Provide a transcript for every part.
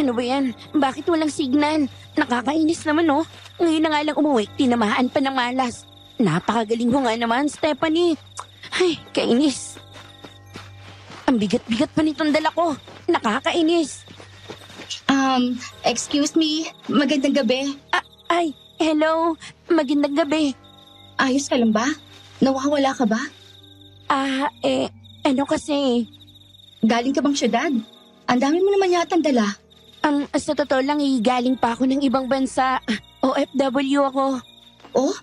Ano ba yan? Bakit walang signal? Nakakainis naman oh. Ngayon na nga lang umuwi, tinamaan pa ng malas. Napakagaling mo nga naman, Stephanie. Ay, kainis. Ang bigat-bigat pa nitong dala ko. Nakakainis. Excuse me, magandang gabi. Ay, hello. Magandang gabi. Ayos ka lang ba? Nawawala ka ba? Ano kasi? Galing ka bang syudad? Ang dami mo naman yatang dala. Sa totoo lang, galing pa ako ng ibang bansa. OFW ako. Oh?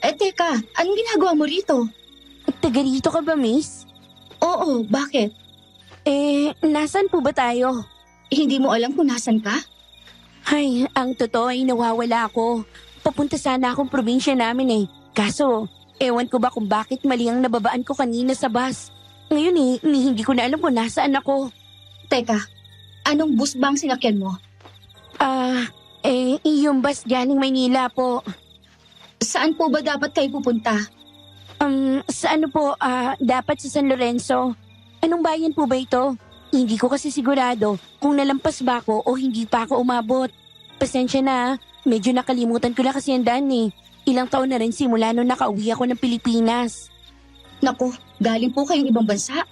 Teka, anong ginagawa mo rito? Taga rito ka ba, miss? Oo, bakit? Nasan po ba tayo? Hindi mo alam kung nasan ka? Ay, ang totoo ay nawawala ako. Papunta sana akong probinsya namin Kaso, ewan ko ba kung bakit mali ang nababaan ko kanina sa bus. Ngayon hindi ko na alam kung nasaan ako. Teka, anong bus ba ang sinakyan mo? Yung bus galing Maynila po. Saan po ba dapat kayo pupunta? Sa ano po, dapat sa San Lorenzo. Anong bayan po ba ito? Hindi ko kasi sigurado kung nalampas ba ako o hindi pa ako umabot. Pasensya na, medyo nakalimutan ko na kasi ang daan Ilang taon na rin simula nung nakauwi ako ng Pilipinas. Naku, galing po kayong ibang bansa?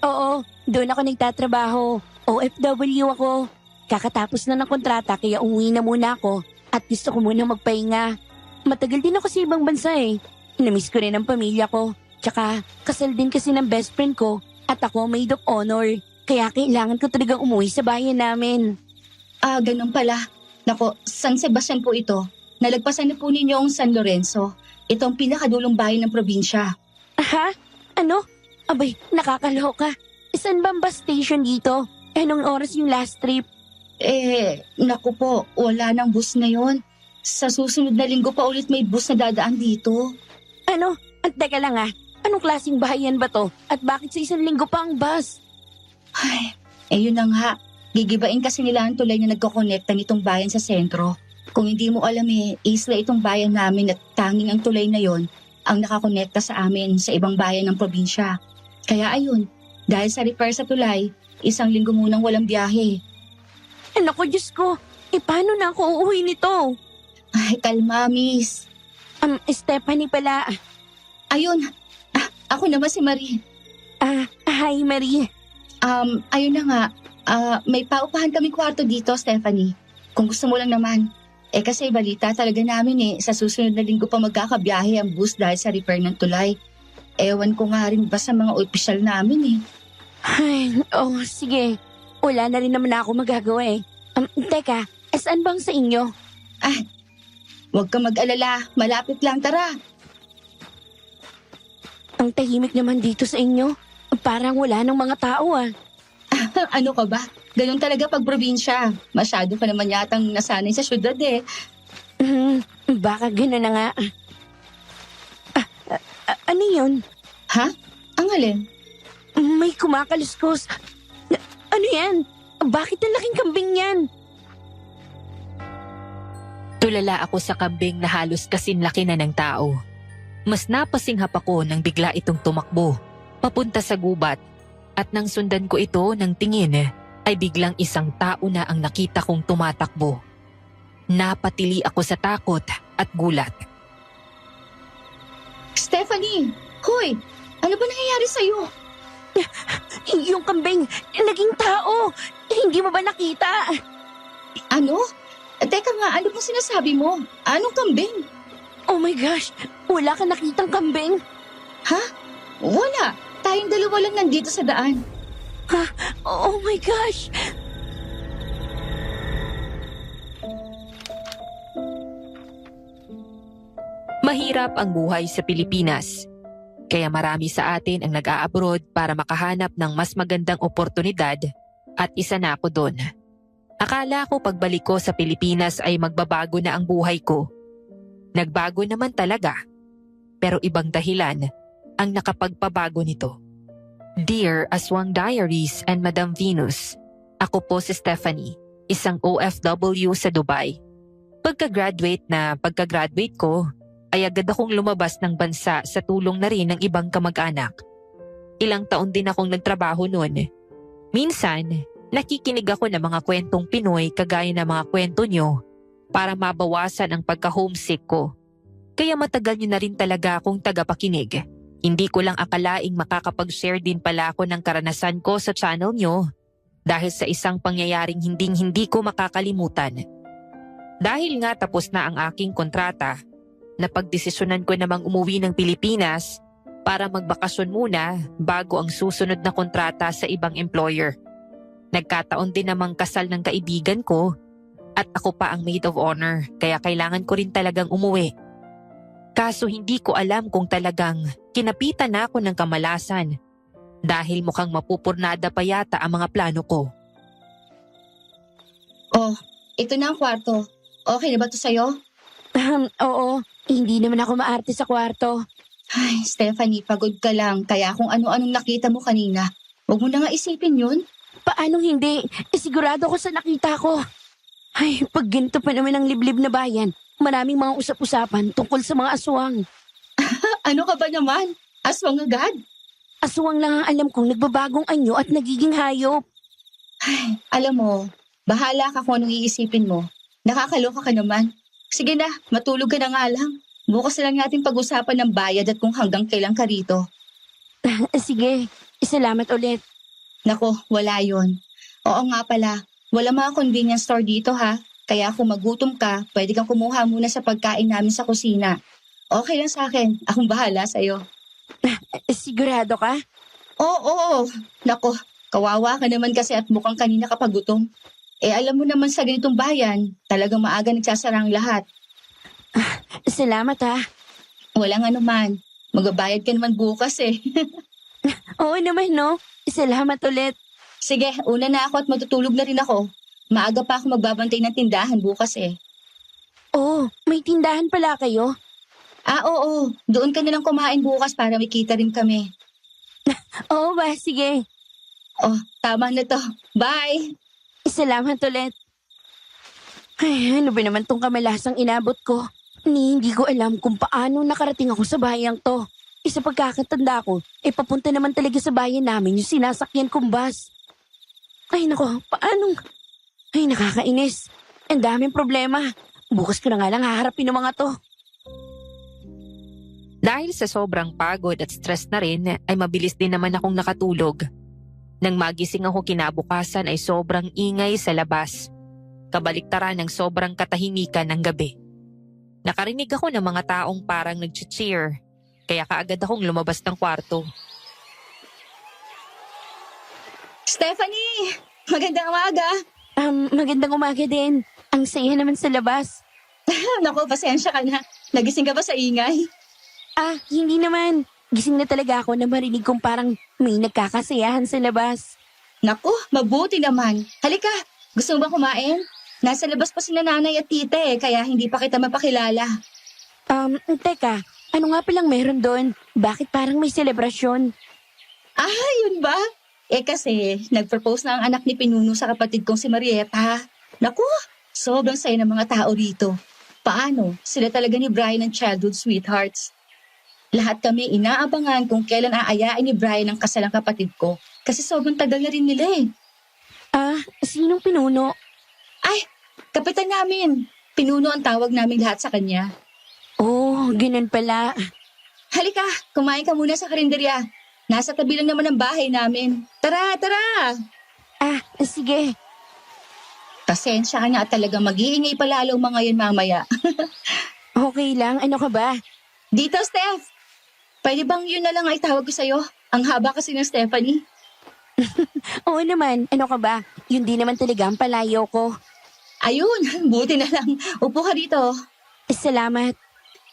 Oo, doon ako nagtatrabaho. OFW ako. Kakatapos na ng kontrata kaya umuwi na muna ako at gusto ko muna magpahinga. Matagal din ako sa ibang bansa Namiss ko rin ang pamilya ko. Tsaka kasal din kasi ng best friend ko at ako maid of honor. Kaya kailangan ko talagang umuwi sa bayan namin. Ganun pala. Naku, San Sebastian po ito. Nalagpasan na po ninyo ang San Lorenzo. Ito ang pinakadulong bayan ng probinsya. Ha? Ano? Abay, nakakaloka. Saan ba ang bus station dito? Anong oras yung last trip? Naku po, wala nang bus ngayon. Sa susunod na linggo pa ulit may bus na dadaan dito. Ano? Teka lang Anong klaseng bayan ba to? At bakit sa isang linggo pa ang bus? Ay, yun na nga. Gigibain kasi nila ang tulay na nagkokonekta nitong bayan sa sentro. Kung hindi mo alam isla itong bayan namin at tanging ang tulay na yon ang nakakonekta sa amin sa ibang bayan ng probinsya. Kaya ayun, dahil sa repair sa tulay, isang linggo munang walang biyahe. Naku, Diyos ko. Paano na ako uuwi nito? Ay, kalma, miss. Stephanie pala. Ayun, ako naman si Marie. Hi, Marie. Ayun na nga, may paupahan kaming kwarto dito, Stephanie. Kung gusto mo lang naman. Kasi balita talaga namin sa susunod na linggo pa magkakabiyahe ang bus dahil sa repair ng tulay. Ewan ko nga rin ba sa mga opisyal namin Ay, sige. Wala na rin naman ako magagawa Teka, saan bang sa inyo? Huwag ka mag-alala, malapit lang, tara. Ang tahimik naman dito sa inyo. Parang wala nang mga tao Ano ka ba? Ganun talaga pag probinsya. Masyado ka naman yatang nasanay sa syudad Baka gano'n na nga. Ano yun? Ha? Ang alin? May kumakaluskos. Ano yan? Bakit ang laking kambing yan? Tulala ako sa kambing na halos kasinlaki na ng tao. Mas napasinghap ako nang bigla itong tumakbo, papunta sa gubat. At nang sundan ko ito ng tingin, ay biglang isang tao na ang nakita kong tumatakbo. Napatili ako sa takot at gulat. Stephanie! Hoy! Ano ba nangyayari sa'yo? Yung kambing, naging tao. Hindi mo ba nakita? Ano? Teka nga, ano bang sinasabi mo? Anong kambing? Oh my gosh, wala ka nakitang kambing? Ha? Wala. Tayong dalawa lang nandito sa daan. Oh my gosh! Mahirap ang buhay sa Pilipinas. Kaya marami sa atin ang nag-a-abroad para makahanap ng mas magandang oportunidad at isa na ako doon. Akala ko pagbalik ko sa Pilipinas ay magbabago na ang buhay ko. Nagbago naman talaga. Pero ibang dahilan ang nakapagpabago nito. Dear Aswang Diaries and Madam Venus, ako po si Stephanie, isang OFW sa Dubai. Pagka-graduate ko, ay agad akong lumabas ng bansa sa tulong na rin ng ibang kamag-anak. Ilang taon din akong nagtrabaho noon. Minsan, Nakikinig ako ng mga kwentong Pinoy kagaya ng mga kwento nyo para mabawasan ang pagka-homesick ko. Kaya matagal nyo na rin talaga akong tagapakinig. Hindi ko lang akalaing makakapag-share din pala ako ng karanasan ko sa channel nyo dahil sa isang pangyayaring hindi ko makakalimutan. Dahil nga tapos na ang aking kontrata, napagdesisyonan ko namang umuwi ng Pilipinas para magbakasyon muna bago ang susunod na kontrata sa ibang employer. Nagkataon din namang kasal ng kaibigan ko at ako pa ang maid of honor kaya kailangan ko rin talagang umuwi. Kaso hindi ko alam kung talagang kinapitan na ako ng kamalasan dahil mukhang mapupurnada pa yata ang mga plano ko. Oh, ito na ang kwarto. Okay na ba to sa'yo? Oo, hindi naman ako maarte sa kwarto. Ay, Stephanie, pagod ka lang. Kaya kung ano-anong nakita mo kanina, huwag mo na nga isipin yun. Paanong hindi? Sigurado ko sa nakita ko. Ay, pag ganito pa naman ang liblib na bayan, maraming mga usap-usapan tungkol sa mga aswang. Ano ka ba naman? Aswang agad? Aswang lang ang alam kong nagbabagong anyo at nagiging hayop. Ay, alam mo, bahala ka kung anong iisipin mo. Nakakaloka ka naman. Sige na, matulog ka na nga lang. Bukas na lang natin pag-usapan ng bayad at kung hanggang kailan ka rito. Sige, salamat ulit. Nako, wala yon. Oo nga pala, wala mga convenience store dito ha. Kaya kung magutom ka, pwede kang kumuha muna sa pagkain namin sa kusina. Okay lang sa akin, akong bahala sa'yo. Sigurado ka? Oo. Nako, kawawa ka naman kasi at mukhang kanina ka pagutom. Alam mo naman sa ganitong bayan, talagang maaga nagsasara ang lahat. Salamat ha. Walang anuman. Magbabayad ka naman bukas eh. Oo naman no. Salamat ulit. Sige, una na ako at matutulog na rin ako. Maaga pa ako magbabantay ng tindahan bukas eh. Oh, may tindahan pala kayo? Oo. Doon ka nilang kumain bukas para may kita rin kami. Oo ba, sige. Oh, tama na to. Bye! Salamat ulit. Ay, ano ba naman tong kamalasang inabot ko? Hindi ko alam kung paano nakarating ako sa bayang to. Sa pagkakatanda ko, papunta naman talaga sa bayan namin yung sinasakyan kong bus. Ay nako, paano? Ay nakakainis. Ang daming problema. Bukas ko na nga lang haharapin ng mga to. Dahil sa sobrang pagod at stress na rin ay mabilis din naman akong nakatulog. Nang magising ako kinabukasan ay sobrang ingay sa labas. Kabaliktaran ng sobrang katahimikan ng gabi. Nakarinig ako ng mga taong parang nag-cheer, kaya kaagad akong lumabas ng kwarto. Stephanie! Magandang umaga! Magandang umaga din. Ang saya naman sa labas. Naku, pasensya ka na. Nagising ka ba sa ingay? Hindi naman. Gising na talaga ako na marinig kong parang may nagkakasayahan sa labas. Naku, mabuti naman. Halika, gusto mo ba kumain? Nasa labas pa si nanay at tita kaya hindi pa kita mapakilala. Teka, ano nga palang meron doon? Bakit parang may selebrasyon? Yun ba? Kasi nag-propose na ang anak ni Pinuno sa kapatid kong si Marieta. Naku, sobrang saya ng mga tao rito. Paano? Sila talaga ni Brian ang childhood sweethearts. Lahat kami inaabangan kung kailan aayain ni Brian ang kasal ng kapatid ko kasi sobrang tagal na rin nila Sinong Pinuno? Kapitan namin. Pinuno ang tawag namin lahat sa kanya. Oh, ganun pala. Halika, kumain ka muna sa karinderya. Nasa tabi lang naman ng bahay namin. Tara! Sige. Pasensya ka na at talagang mag-iingay palalo mga yun mamaya. Okay lang, ano ka ba? Dito, Steph! Pwede bang yun na lang ay tawag ko sa'yo? Ang haba kasi ng Stephanie. Oo naman, ano ka ba? Yun di naman talaga ang palayo ko. Ayun, buti na lang. Upo ka dito. Salamat.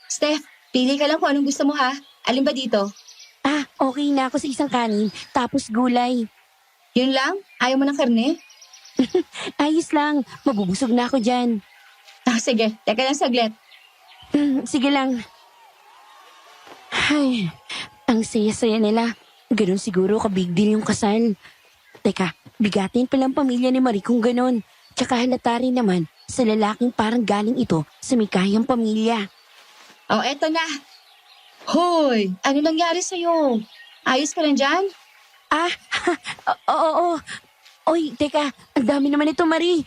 Steph, pili ka lang kung anong gusto mo ha. Alin ba dito? Okay na ako sa isang kanin, tapos gulay. Yun lang? Ayaw mo ng karne? Ayos lang, mabubusog na ako dyan. Sige, teka lang saglit. Sige lang. Ay, ang saya-saya nila. Ganun siguro ka-big deal yung kasal. Teka, bigatin palang pamilya ni Marie kung ganun. Tsaka halata rin naman sa lalaking parang galing ito sa may kayang pamilya. Eto na. Hoy, ano nangyari sa'yo? Ayos ka lang dyan? Oo. Oy, teka, ang dami naman ito, Marie.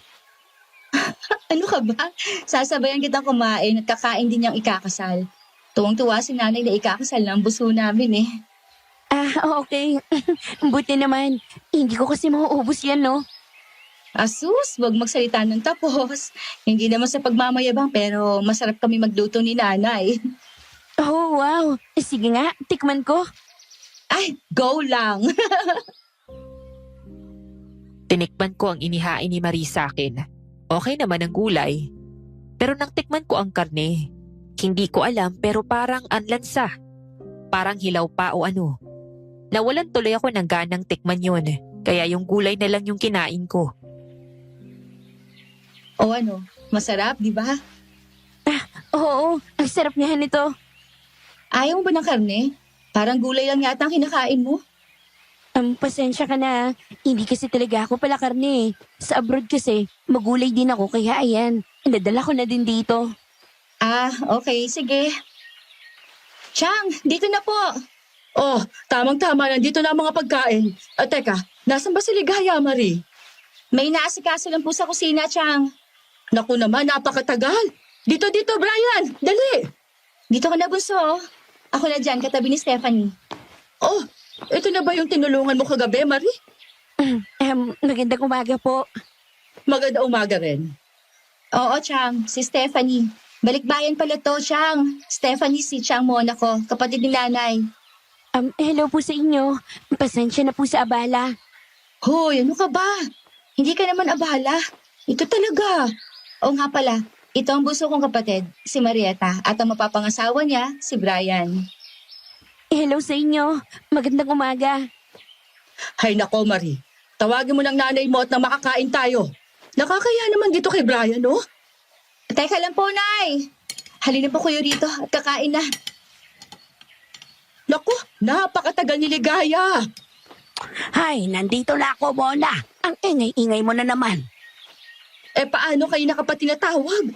Ano ka ba? Sasabayan kitang kumain at kakain din niyang ikakasal. Tuwang-tuwa si nanay na ikakasal ng buso namin eh. Ah, okay. Buti naman. Hindi ko kasi mauubos yan, no? Asus, wag magsalita ng tapos. Hindi naman sa pagmamayabang pero masarap kami magluto ni nanay. Oh, wow. Sige nga, tikman ko. Ay, go lang! Tinikman ko ang inihain ni Marie sa akin. Okay naman ang gulay. Pero nang tikman ko ang karne, hindi ko alam pero parang anlansa. Parang hilaw pa o ano. Nawalan tuloy ako ng ganang tikman yun. Kaya yung gulay na lang yung kinain ko. O ano, masarap, di ba? Oo, ang sarap nga nito. Ayaw mo ba ng karne? Parang gulay lang yata ang kinakain mo. Pasensya ka na. Hindi kasi talaga ako pala karne. Sa abroad kasi, magulay din ako kaya ayan. Nadala ko na din dito. Ah, okay, sige. Chang, dito na po. Oh, tamang-tama, nandito na ang mga pagkain. Teka, nasan ba si Ligaya, Marie? May naasikaso lang po sa kusina, Chang. Naku naman, napakatagal. Dito, Brian, dali. Dito ka na, bunso. Ako na dyan, katabi ni Stephanie. Oh, ito na ba yung tinulungan mo kagabi, Marie? Magandang umaga po. Maganda umaga rin. Oo, Chang, si Stephanie. Balikbayan pala to, Chang. Stephanie si Chang Monaco, kapatid ni nanay. Hello po sa inyo. Pasensya na po sa abala. Hoy, ano ka ba? Hindi ka naman abala. Ito talaga. Oo nga pala, ito ang bunso kong kapatid, si Marieta, at ang mapapangasawa niya, si Brian. Hello sa inyo. Magandang umaga. Hay nako, Marie. Tawagin mo ng nanay mo at nang makakain tayo. Nakakaya naman dito kay Brian, no? Teka lang po, Nay. Halina po kayo rito at kakain na. Naku, napakatagal ni Ligaya. Hay, nandito na ako, Mona. Ang ingay-ingay mo na naman. Paano kayo nakapatinatawag?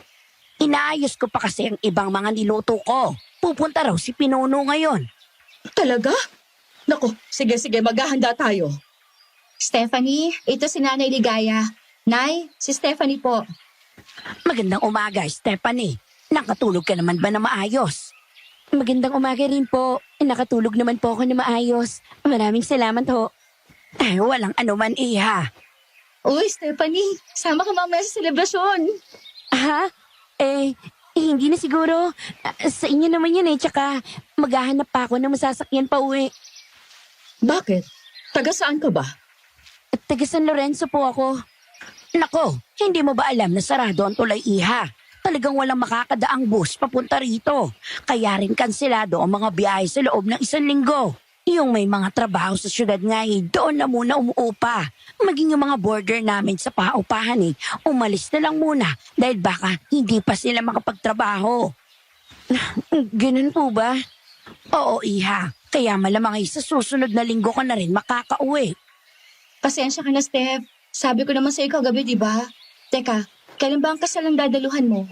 Inaayos ko pa kasi ang ibang mga niluto ko. Pupunta raw si Pinuno ngayon. Talaga? Naku, sige, maghahanda tayo. Stephanie, ito si Nanay Ligaya. Nay, si Stephanie po. Magandang umaga, Stephanie. Nakatulog ka naman ba na maayos? Magandang umaga rin po. Nakatulog naman po ako na maayos. Maraming salamat ho. Walang anuman, iha. Uy, Stephanie, sama ka mamaya sa selebrasyon. Ha? Hindi na siguro. Sa inyo naman yan tsaka maghahanap pa ako ng masasakyan pa uwi. Bakit? Taga saan ka ba? Taga San Lorenzo po ako. Nako, hindi mo ba alam na sarado ang tulay, iha? Talagang walang makakadaang bus papunta rito. Kaya rin kanselado ang mga biyahe sa loob ng 1 linggo. Yung may mga trabaho sa syudad nga doon na muna umuupa. Maging yung mga border namin sa paupahan umalis na lang muna dahil baka hindi pa sila makapagtrabaho. Ganun po ba? Oo, iha. Kaya malamang sa susunod na linggo ka na rin makakauwi. Pasensya ka na, Steph. Sabi ko naman sa ikaw gabi, di ba? Teka, kailan ba ang kasal ang dadaluhan mo?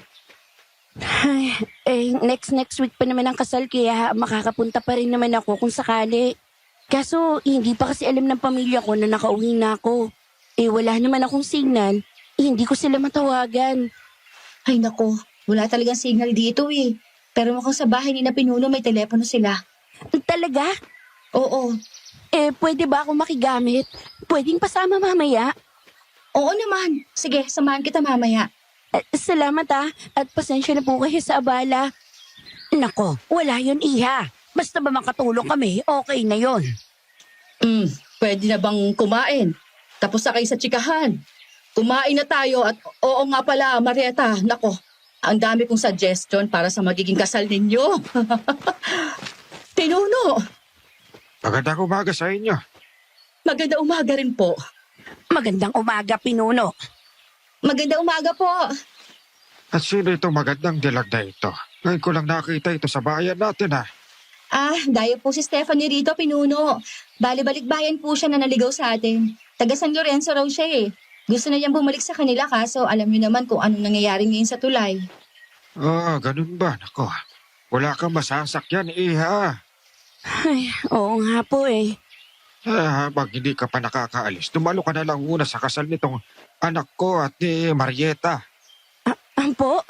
Next week pa naman ang kasal kaya makakapunta pa rin naman ako kung sakali. Kaso hindi pa kasi alam ng pamilya ko na nakauwi na ako. Wala naman akong signal. Hindi ko sila matawagan. Ay nako, wala talagang signal dito eh. Pero mukhang sa bahay ni na Pinuno may telepono sila. Talaga? Oo. Pwede ba ako makigamit? Pwedeng pasama mamaya? Oo naman. Sige, samahan kita mamaya. Salamat at pasensya na po kayo sa abala. Nako, wala yun, iha. Basta ba makatulong kami, okay na yun. Pwede na bang kumain? Tapos na kayo sa tsikahan. Kumain na tayo at oo nga pala, Marieta, nako, ang dami kong suggestion para sa magiging kasal ninyo. Pinuno, Magandang umaga sa inyo. maganda umaga rin po. Magandang umaga, Pinuno. Maganda umaga po. At sino itong magandang dilag na ito? Ngayon ko lang nakita ito sa bayan natin Dayo po si Stephanie rito, Pinuno. Bali-balik bayan po siya na naligaw sa atin. Taga San Lorenzo raw siya eh. Gusto na niyang bumalik sa kanila kaso alam niyo naman kung anong nangyayari ngayon sa tulay. Ganun ba? Nako, wala kang masasakyan, iha. Ay, oo nga po Habang hindi ka pa nakakaalis, dumalo ka na lang muna sa kasal nitong anak ko at ni Marieta. Po?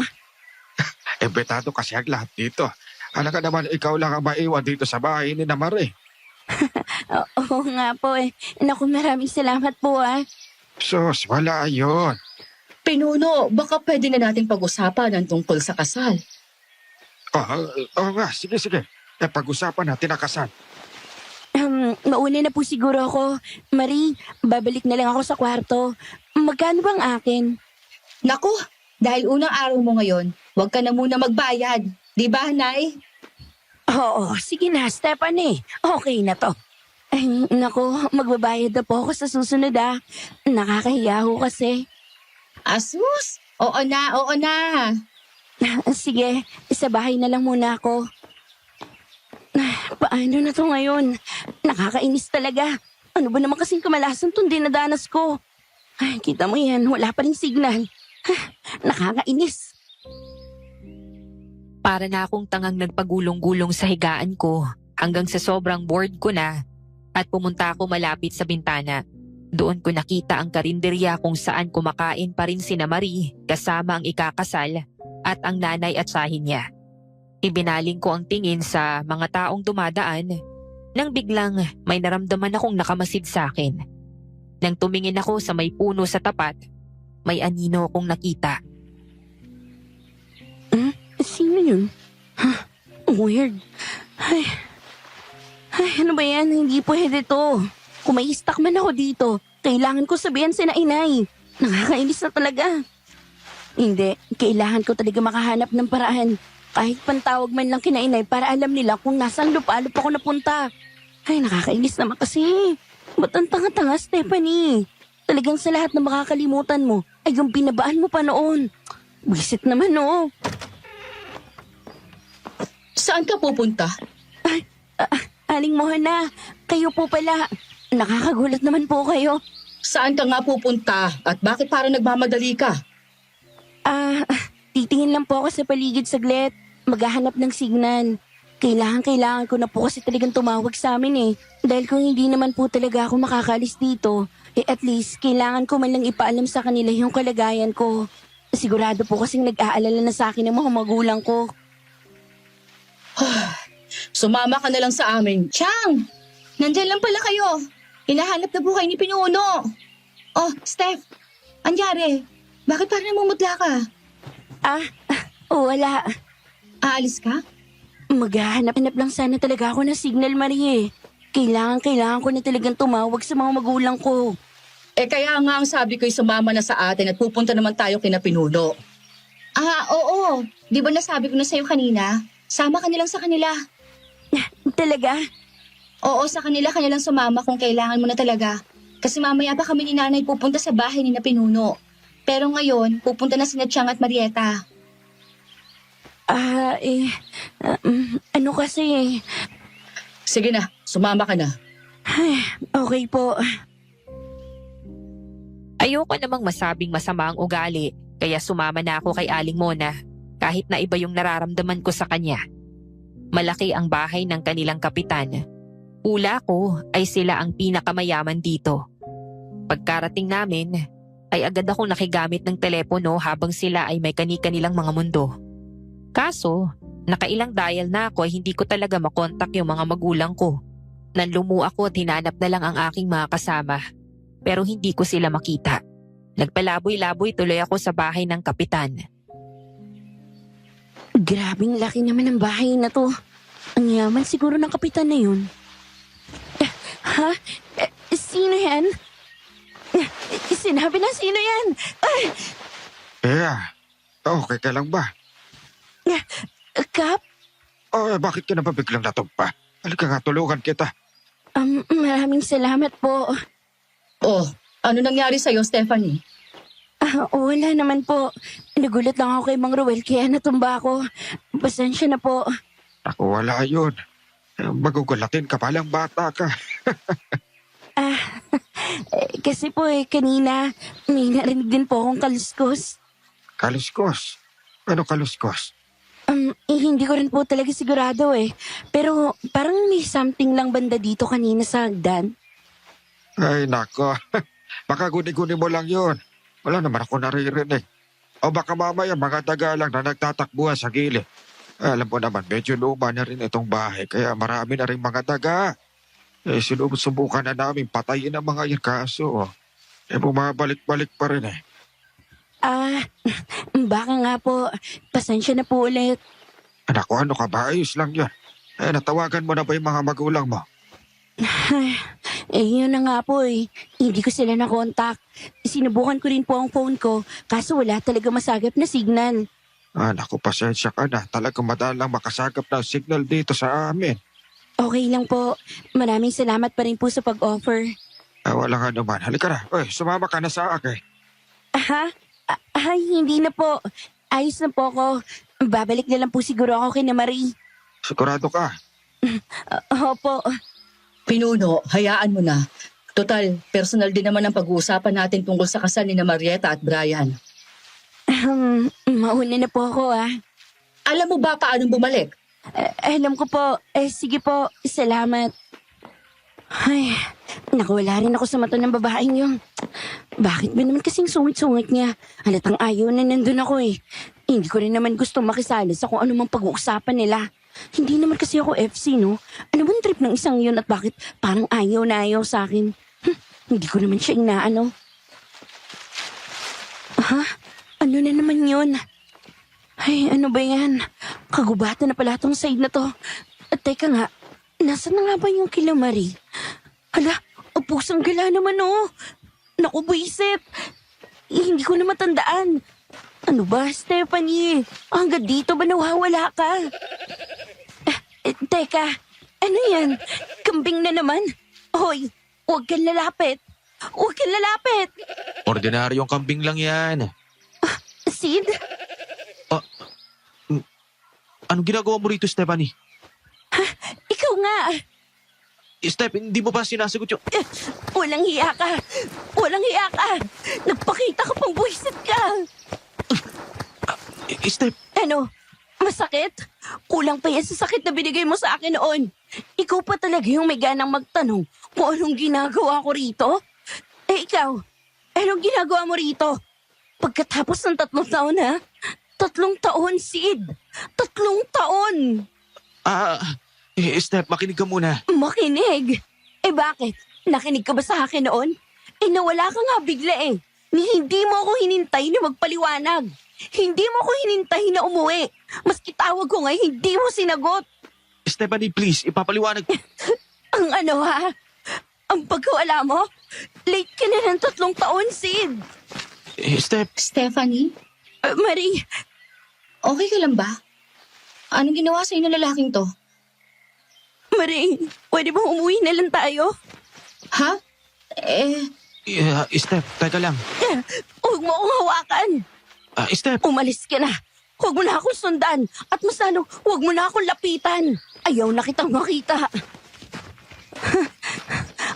Imbitado kasi ang lahat dito. Alam ka naman, ikaw lang ang maiwan dito sa bahay ni Namari. Oo nga po eh. Naku, maraming salamat po ah. Sus, wala yun. Pinuno, baka pwede na natin pag-usapan ang tungkol sa kasal. Oo nga, sige. Pag-usapan natin ang kasal. Mauna na po siguro ako. Marie, babalik na lang ako sa kwarto. Magkano bang akin? Naku, dahil unang araw mo ngayon, huwag ka na muna magbayad. Di ba, Nay? Oo, sige na, Stephanie. Okay na to. Ay, naku, magbabayad na po ako sa susunod ah. Nakakahiya ho kasi. Asus! Oo na. Sige, sa bahay na lang muna ako. Paano na to ngayon? Nakakainis talaga. Ano ba naman kasing kamalasan tong dinadanas ko? Ay, kita mo yan, wala pa rin signal. Nakakainis. Para na akong tangang nagpagulong-gulong sa higaan ko hanggang sa sobrang bored ko na at pumunta ako malapit sa bintana. Doon ko nakita ang karinderya kung saan kumakain pa rin sina Marie kasama ang ikakasal at ang nanay at sahin niya. Ibinaling ko ang tingin sa mga taong dumadaan nang biglang may naramdaman akong nakamasid sa akin. Nang tumingin ako sa may puno sa tapat, may anino akong nakita. Sino yun? Weird. Ay, ano ba yan? Hindi pwede to. Kung may stuck man ako dito, kailangan ko sabihan sina inay. Nakakainis na talaga. Hindi, kailangan ko talaga makahanap ng paraan. Kahit pantawag man lang kina inay para alam nila kung nasaan lupa-lupa ako napunta. Ay, nakakainis naman kasi. Ba't ang tanga-tanga, Stephanie? Talagang sa lahat na makakalimutan mo ay yung binabaan mo pa noon. Wisit naman, no? Saan ka pupunta? Aling Mohana, kayo po pala. Nakakagulat naman po kayo. Saan ka nga pupunta at bakit parang nagmamadali ka? Titingin lang po ako sa paligid saglit. Maghahanap ng signal. Kailangan ko na po kasi talagang tumawag sa amin eh. Dahil kung hindi naman po talaga ako makakalis dito, at least kailangan ko man lang ipaalam sa kanila yung kalagayan ko. Sigurado po kasing nag-aalala na sa akin ng mga magulang ko. Sumama ka na lang sa amin. Chang! Nandyan lang pala kayo. Hinahanap na po kayo ni Pinuno. Oh, Steph. Anyari? Bakit parang namumutla ka? Wala. Aalis ka? Maghahanap-hanap lang sana talaga ako ng signal, Marie. Kailangan ko na talagang tumawag sa mga magulang ko. Kaya nga ang sabi ko'y sumama na sa atin at pupunta naman tayo kina Pinuno. Oo. Di ba nasabi ko na sa'yo kanina? Sama ka nilang sa kanila. Talaga? Oo, sa kanila ka nilang sumama kung kailangan mo na talaga. Kasi mamaya pa kami ni nanay pupunta sa bahay ni na Pinuno. Pero ngayon, pupunta na sina Chang at Marieta. Ano kasi? Sige na, sumama ka na. Okay po. Ayoko namang masabing masama ang ugali, kaya sumama na ako kay Aling Mona kahit na iba yung nararamdaman ko sa kanya. Malaki ang bahay ng kanilang kapitan. Ula ko ay sila ang pinakamayaman dito. Pagkarating namin, ay agad akong nakigamit ng telepono habang sila ay may kani-kanilang mga mundo. Kaso, nakailang dial na ako ay hindi ko talaga makontak yung mga magulang ko. Nanlumu ako at hinanap na lang ang aking mga kasama. Pero hindi ko sila makita. Nagpalaboy-laboy tuloy ako sa bahay ng kapitan. Grabing laki naman ng bahay na to. Ang yaman siguro ng kapitan na yun. Sino yan? Sinabi na sino yan? Okay ka lang ba? Kap? Bakit ka na ba biglang natumpa? Halika nga, tulungan kita. Maraming salamat po. Oh, ano nangyari sa'yo, Stephanie? Wala naman po. Nagulat lang ako kay Mang Ruel kaya natumba ako. Pasensya na po. Ako, wala yun. Magugulatin ka palang bata ka. Kasi po kanina may narinig din po akong kaluskos. Kaluskos? Ano kaluskos? Hindi ko rin po talaga sigurado Pero parang may something lang banda dito kanina sa hagdan. Ay, nako. Baka guni-guni mo lang yun. Wala naman ako naririnig. O baka mamaya mga daga lang na nagtatakbuhan sa gilid. Alam mo naman, medyo luma na rin itong bahay, kaya marami na rin mga daga. Sinubukan na namin patayin ang mga yan, kaso bumabalik-balik pa rin eh. Baka nga po. Pasensya na po ulit. Anak ko, ano ka ba? Ayos lang yan. Natawagan mo na ba yung mga magulang mo? Yun na nga po eh. Hindi ko sila nakontak. Sinubukan ko rin po ang phone ko, kaso wala talaga masagap na signal. Naku, pasensya ka na. Talagang madalang makasagap ng signal dito sa amin. Okay lang po. Maraming salamat pa rin po sa pag-offer. Wala nga naman. Halika na. Sumama ka na sa akin. Ay, hindi na po. Ayos na po ako. Babalik na lang po siguro ako kay na Marie. Sigurado ka? Opo. Pinuno, hayaan mo na. Total, personal din naman ang pag-uusapan natin tungkol sa kasal ni na Marieta at Brian. Mauna na po ako Alam mo ba paano bumalik? Alam ko po. Sige po. Salamat. Ay, nakawala rin ako sa mata ng babaeng yun. Bakit ba naman kasing sungit-sungit niya? Halatang ayaw na nandun ako eh. Hindi ko rin naman gusto makisali sa kung ano mang pag-uusapan nila. Hindi naman kasi ako FC, no? Ano bang trip ng isang yun at bakit parang ayaw na ayaw sa akin? Hindi ko naman siya inaano. Ano na naman yun? Ay, ano ba yan? Kagubatan na pala tong side na to. At teka nga, nasaan na nga ba yung kila Marie? Hala, pusang gala naman Naku, buisit. Hindi ko na matandaan. Ano ba, Stephanie? Hanggang dito ba nawawala ka? Teka, ano yan? Kambing na naman? Hoy, huwag kang lalapit. Huwag kang lalapit. Ordinaryong kambing lang yan. Sid? Anong ginagawa mo rito, Stephanie? Ikaw nga. Steph, hindi mo ba sinasagot yung... Walang hiya ka. Walang hiya ka. Nagpakita ka pang buwisit ka. Steph, Ano? Masakit? Kulang pa yan sa sakit na binigay mo sa akin noon. Ikaw pa talaga yung may ganang magtanong kung anong ginagawa ko rito? Ikaw, anong ginagawa mo rito? Pagkatapos ng 3 taon, ha? 3 taon, Sid. 3 taon. Steph, makinig ka muna. Makinig? Bakit? Nakinig ka ba sa akin noon? Nawala ka nga bigla eh. Hindi mo ako hinintay na magpaliwanag. Hindi mo ako hinintay na umuwi. Maski tawag ko nga, hindi mo sinagot. Stephanie, please, ipapaliwanag. Ang ano ha? Ang pagkawala mo? Late ka na ng 3 taon, Sid. Steph, Stephanie, Marie, okay ka lang ba? Anong ginawa sa'yo ng lalaking to? Marie, pwede ba umuwi na lang tayo? Ha? Steph, teka lang. Huwag mo akong hawakan. Steph, Umalis ka na. Huwag mo na akong sundan. At mas lalo, huwag mo na akong lapitan. Ayaw na kitang makita.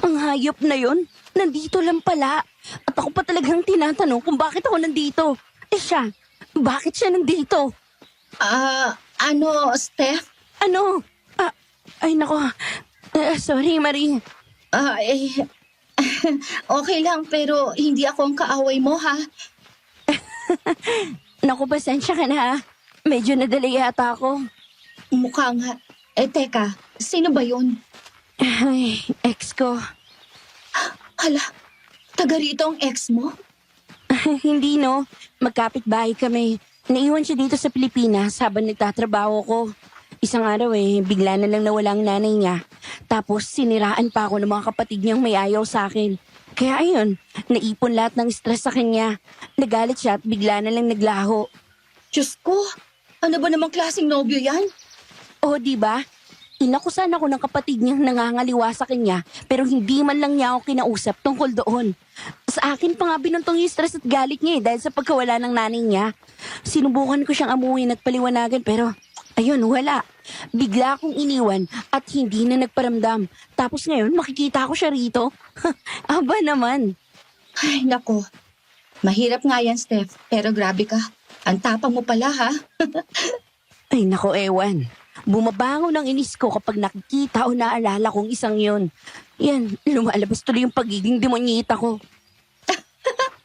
Ang hayop na yon, nandito lang pala. At ako pa talagang tinatanong kung bakit ako nandito. Siya, bakit siya nandito? Steph? Ano? Ay nako. Sorry, Marie. Okay lang, pero hindi ako ang kaaway mo, ha? Naku, pasensya ka na ha. Medyo nadali yata ako. Mukha nga. Teka, sino ba yun? Ay, ex ko. Hala, taga rito ang ex mo? Hindi no. Magkapit-bahay kami. Naiwan siya dito sa Pilipinas habang nagtatrabaho ko. Isang araw bigla na lang nawala ang nanay niya. Tapos siniraan pa ako ng mga kapatid niyang may ayaw sa akin. Kaya ayun, naipon lahat ng stress sa kanya. Nagalit siya at bigla na lang naglaho. Diyos ko, ano ba namang klaseng nobyo yan? Oh, di ba? Inakusan ako ng kapatid niyang nangangaliwa sa kanya pero hindi man lang niya ako kinausap tungkol doon. Sa akin pa nga binuntong yung stress at galit niya dahil sa pagkawala ng nanay niya. Sinubukan ko siyang amuhin at paliwanagan pero ayun, wala. Bigla akong iniwan at hindi na nagparamdam. Tapos ngayon makikita ko siya rito. Aba naman. Ay, nako. Mahirap nga yan, Steph. Pero grabe ka. Ang tapang mo pala, ha? Ay nako, ewan. Bumabango ng inis ko kapag nakikita o naalala kong isang yun. Yan, lumalabas tuloy yung pagiging demonyita ko.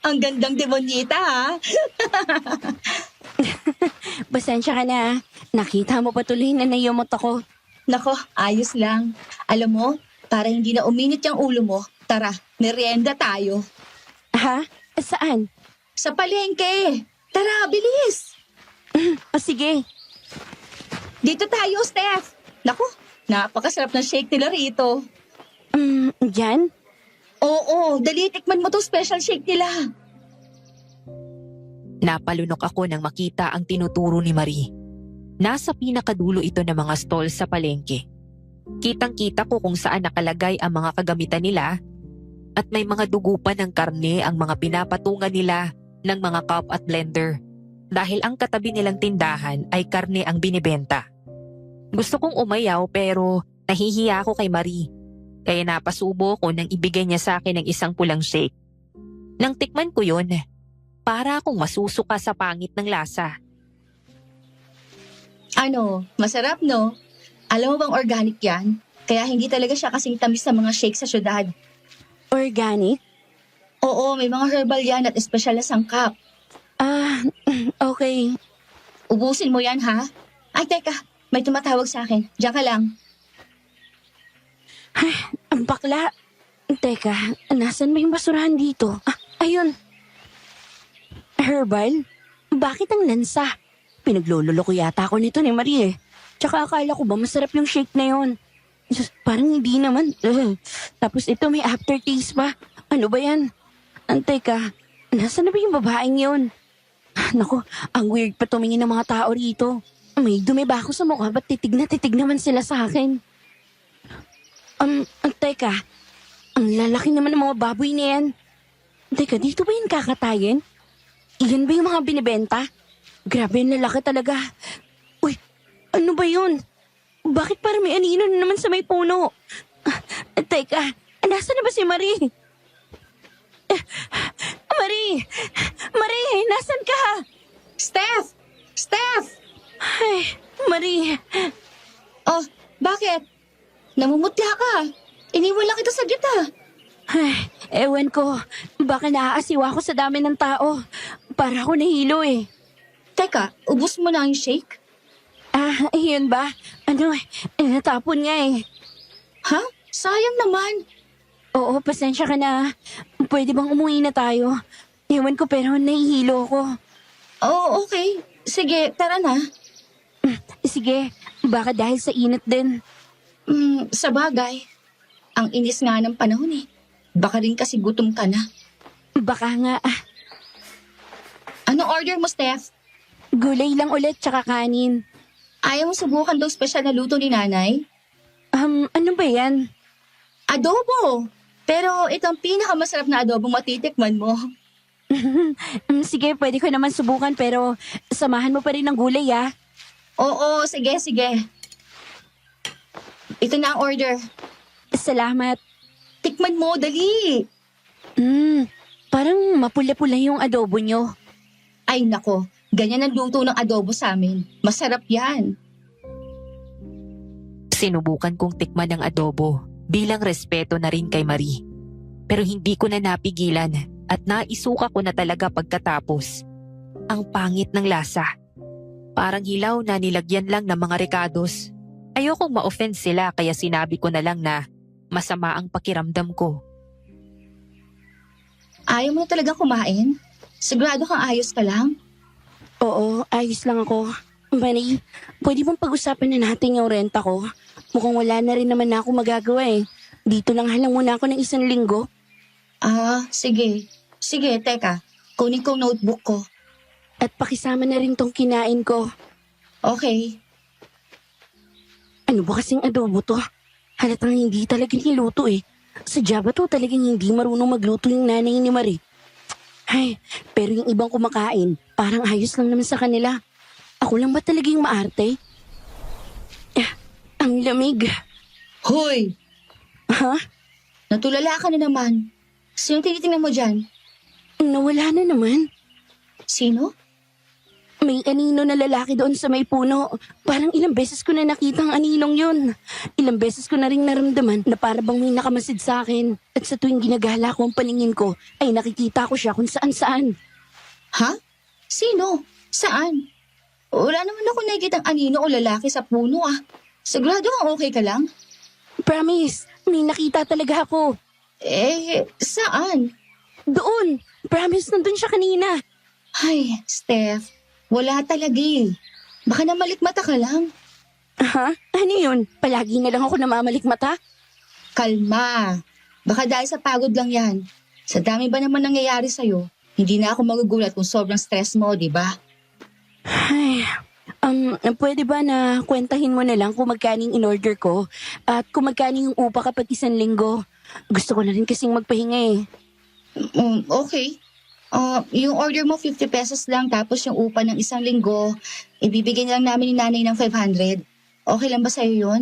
Ang gandang demonyita ha. Pasensya ka na. Nakita mo pa tuloy na nayumot ako. Nako, ayos lang. Alam mo, para hindi na uminit yung ulo mo, tara, merienda tayo. Ha? Saan? Sa palengke. Tara, bilis. O sige. Dito tayo, Steph. Nako, napakasarap ng shake nila rito. Diyan? Oo, dali, tikman mo to special shake nila. Napalunok ako nang makita ang tinuturo ni Marie. Nasa pinakadulo ito ng mga stall sa palengke. Kitang-kita ko kung saan nakalagay ang mga kagamitan nila at may mga dugo pa ng karne ang mga pinapatungan nila ng mga cup at blender dahil ang katabi nilang tindahan ay karne ang binibenta. Gusto kong umayaw pero nahihiya ako kay Marie kaya napasubo ko nang ibigay niya sa akin ng isang pulang shake. Nang tikman ko yun, para akong masusuka sa pangit ng lasa. Ano, masarap no? Alam mo bang organic yan? Kaya hindi talaga siya kasing tamis sa mga shake sa syudad. Organic? Oo, may mga herbal yan at espesyal na sangkap. Ah, okay. Ubusin mo yan ha? Ay, teka, may tumatawag sa akin. Diyan ka lang. Ang bakla. Teka, nasan ba yung basurahan dito? Ah, ayun. Herbal? Bakit ang lansa? Pinaglololo ko yata ako nito ni Marie eh. Tsaka akala ko ba masarap yung shake na yun? Diyos, parang hindi naman. Tapos ito may aftertaste pa. Ano ba yan? Teka, nasa na ba yung babaeng yun? Naku, ang weird pa tumingin ng mga tao rito. May dumi ba ako sa mukha? Ba't titig naman sila sa akin? Teka, ang lalaki naman ng mga baboy na yan. Teka, dito ba yung kakatayin? Iyan ba yung mga binibenta? Grabe yung lalaki talaga. Uy, ano ba yun? Bakit parang may anino na naman sa may puno? Teka, nasa na ba si Marie? Marie! Marie, nasan ka? Steph! Steph! Ay, Marie. Oh, bakit? Namumutla ka. Iniwan lang kita sa gita. Ay, ewan ko. Baka naaasiwa ako sa dami ng tao. Para ako nahilo eh. Teka, ubus mo na yung shake? Ah, yun ba? Ano, natapon nga eh. Ha? Sayang naman. Oo, pasensya ka na. Pwede bang umuwi na tayo? Ewan ko pero nahihilo ko. Oo, okay. Sige, tara na. Sige, baka dahil sa init din. Sa bagay. Ang inis nga ng panahon eh. Baka rin kasi gutom ka na. Baka nga, Anong order mo, Steph? gulay lang ulit tsaka kanin. Ayaw mo subukan daw special na luto ni nanay? Ano ba yan? Adobo! Pero ito ang pinakamasarap na adobo matitikman mo. Sige, pwede ko naman subukan pero samahan mo pa rin ng gulay ah. Oo, sige, sige. Ito na ang order. Salamat. Tikman mo, dali! Parang mapula-pula yung adobo nyo. Ay nako, ganyan ang luto ng adobo sa amin. Masarap yan. Sinubukan kong tikman ang adobo bilang respeto na rin kay Marie. Pero hindi ko na napigilan at naisuka ko na talaga pagkatapos. Ang pangit ng lasa. Parang hilaw na nilagyan lang ng mga rekados. Ayokong ma-offend sila kaya sinabi ko na lang na masama ang pakiramdam ko. Ayaw mo na talaga kumain? Sigurado kang ayos ka lang? Oo, ayos lang ako. Marie, pwede bang pag-usapan na natin yung renta ko? Mukhang wala na rin naman ako magagawa eh. Dito lang halang muna ako ng 1 linggo. Ah, sige. Sige, teka. Kunin ko ang notebook ko. At pakisama na rin tong kinain ko. Okay. Ano ba kasing adobo to? Halatang hindi talaga niluto eh. Sadya ba to talagang hindi marunong magluto yung nanay ni Marie? Ay, pero yung ibang kumakain, parang ayos lang naman sa kanila. Ako lang ba talaga yung maarte? Ang lamig. Hoy! Ha? Natulala ka na naman. Sino tinitingnan mo dyan? Nawala na naman. Sino? May anino na lalaki doon sa may puno. Parang ilang beses ko na nakita ang aninong yun. Ilang beses ko na rin naramdaman na para bang may nakamasid sa akin. At sa tuwing ginagala ko ang paningin ko, ay nakikita ko siya kung saan-saan. Ha? Sino? Saan? Wala naman ako nakikitang anino o lalaki sa puno ah. Sigurado kang okay ka lang? Promise, may nakita talaga ako. Saan? Doon. Promise, nandun siya kanina. Ay, Steph, wala talaga eh. Baka namalikmata ka lang. Ha? Ano yun? Palagi na lang ako namamalikmata? Kalma. Baka dahil sa pagod lang yan. Sa dami ba naman nangyayari sa'yo, hindi na ako magugulat kung sobrang stress mo, di ba? Ay, pwede ba na kwentahin mo na lang kung magkano yung in-order ko at kung magkano yung upa kapag 1 linggo? Gusto ko na rin kasing magpahinga eh. Okay. Yung order mo 50 pesos lang tapos yung upa ng 1 linggo, ibibigay lang namin ni nanay ng 500. Okay lang ba sa'yo yun?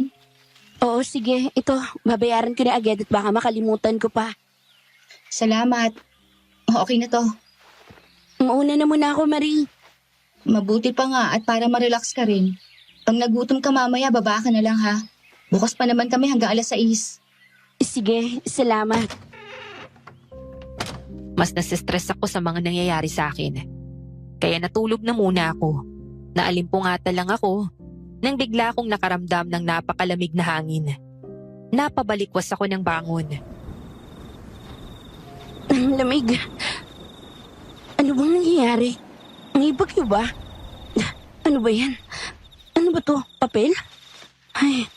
Oo, sige. Ito, babayaran ko na agad at baka makalimutan ko pa. Salamat. Okay na to. Mauna na muna ako, Marie. Mabuti pa nga at para ma-relax ka rin. Pag nagutom ka mamaya, baba ka na lang ha. Bukas pa naman kami hanggang 6:00. Sige, salamat. Mas nasistress ako sa mga nangyayari sa akin. Kaya natulog na muna ako. Naalimpungatan lang ako nang bigla akong nakaramdam ng napakalamig na hangin. Napabalikwas ako ng bangon. Ang lamig. Ano bang nangyayari? May bagyo ba? Ano ba yan? Ano ba to? Papel? Ay,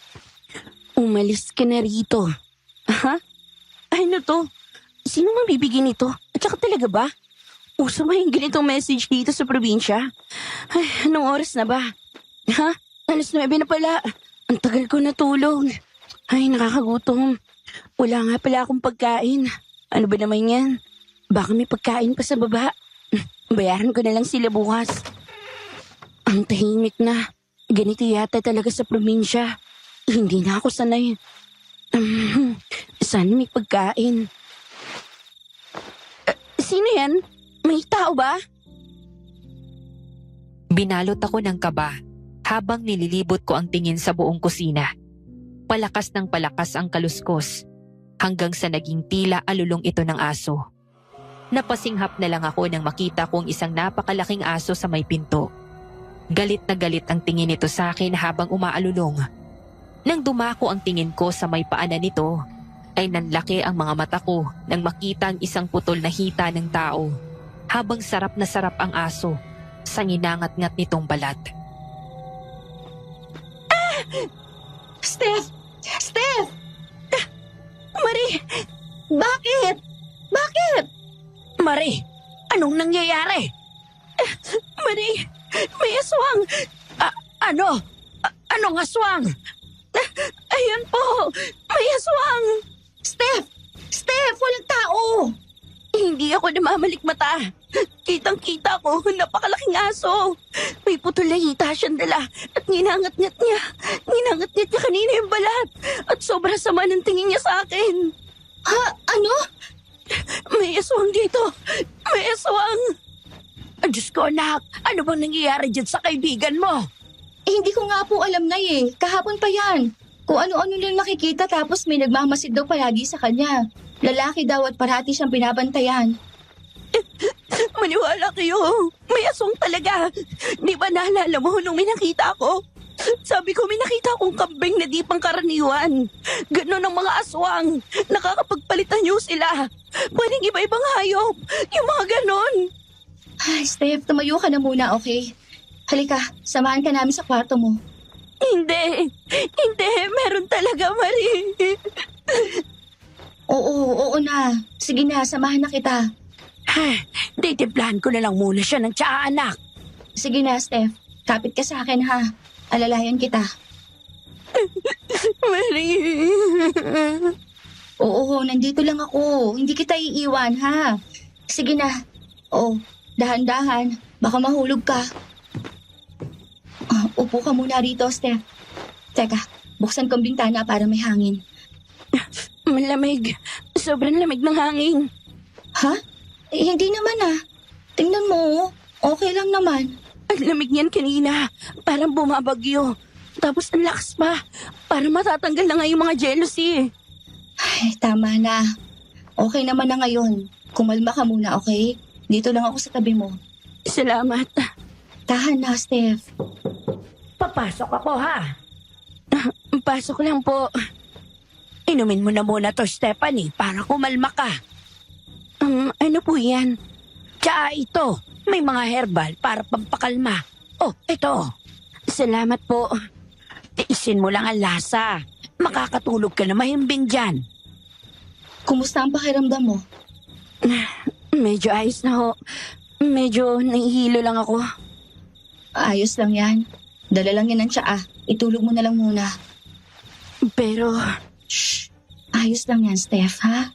umalis ka na rito. Ha? Ano to? Sino mang bibigyan nito? At saka talaga ba? Uso ba yung ganitong message dito sa probinsya? Ay, anong oras na ba? Ha? 9:00 na pala. Ang tagal ko natulog. Ay, nakakagutom. Wala nga pala akong pagkain. Ano ba naman yan? Baka may pagkain pa sa baba. Bayaran ko na lang sila bukas. Ang tahimik na. Ganito yata talaga sa probinsya. Hindi na ako sanay. Sana may pagkain. Sino yan? May tao ba? Binalot ako ng kaba habang nililibot ko ang tingin sa buong kusina. Palakas ng palakas ang kaluskos hanggang sa naging tila alulong ito ng aso. Napasinghap na lang ako nang makita kong isang napakalaking aso sa may pinto. Galit na galit ang tingin nito sa akin habang umaalulong. Nang dumako ang tingin ko sa may paanan nito, ay nanlaki ang mga mata ko nang makita ang isang putol na hita ng tao habang sarap na sarap ang aso sa nginangat-ngat nitong balat. Steph! Steph! Marie! Bakit? Bakit? Marie! Anong nangyayari? Marie! May aswang! Anong aswang? Ayan po! May aswang! Steph! Steph! Walang tao! Hindi ako namamalikmata. Kitang-kita ko, napakalaking aso. May putol na hita siyang dala at nginangat-ngat niya. Nginangat-ngat niya kanina yung balat at sobrang sama ng tingin niya sa akin. Ha? Ano? May aswang dito. May aswang. Diyos ko, anak. Ano bang nangyayari dyan sa kaibigan mo? Hindi ko nga po alam na eh. Kahapon pa yan. Kung ano-ano lang nakikita tapos may nagmamasid daw palagi sa kanya. Lalaki daw at parati siyang binabantayan. Maniwala kayo. May aswang talaga. Di ba naalala mo nung may nakita ko? Sabi ko may nakita akong kambing na di pangkaraniwan. Ganon ang mga aswang. Nakakapagpalitan niyo sila. Pwedeng iba-ibang hayop. Yung mga ganon. Ay, Steph, tumayo ka na muna, okay? Halika, samahan ka namin sa kwarto mo. Hindi. Hindi. Meron talaga, Marie. Oo na. Sige na, samahan na kita. Titimplahan ko na lang muna siya ng tsaa, anak. Sige na, Steph. Kapit ka sa akin, ha? Alalayan kita. Marie. Oo, nandito lang ako. Hindi kita iiwan, ha? Sige na. Dahan-dahan. Baka mahulog ka. Upo ka muna rito, Steph. Teka, buksan ko ang bintana para may hangin. Malamig. Sobrang lamig ng hangin. Ha? Hindi naman ah. Tingnan mo, okay lang naman. Ang lamig niyan kanina. Parang bumabagyo. Tapos ang lakas pa. Para matatanggal na nga yung mga jealousy. Ay, tama na. Okay naman na ngayon. Kumalma ka muna, okay? Dito lang ako sa tabi mo. Salamat. Tahan na, Steph. Papasok ako ha. Pasok lang po. Inumin mo na muna to, Stephanie, para kumalma ka. Ano po yan? Tsaka ito, may mga herbal para pampakalma. Oh, ito. Salamat po. Tiisin mo lang ang lasa. Makakatulog ka na mahimbing dyan. Kumusta ang pakiramdam mo? Medyo ayos na ho. Medyo nahihilo lang ako. Ayos lang yan. Dala lang yan ng tsaa. Itulog mo na lang muna. Pero, Shh! Ayos lang yan, Steph, ha?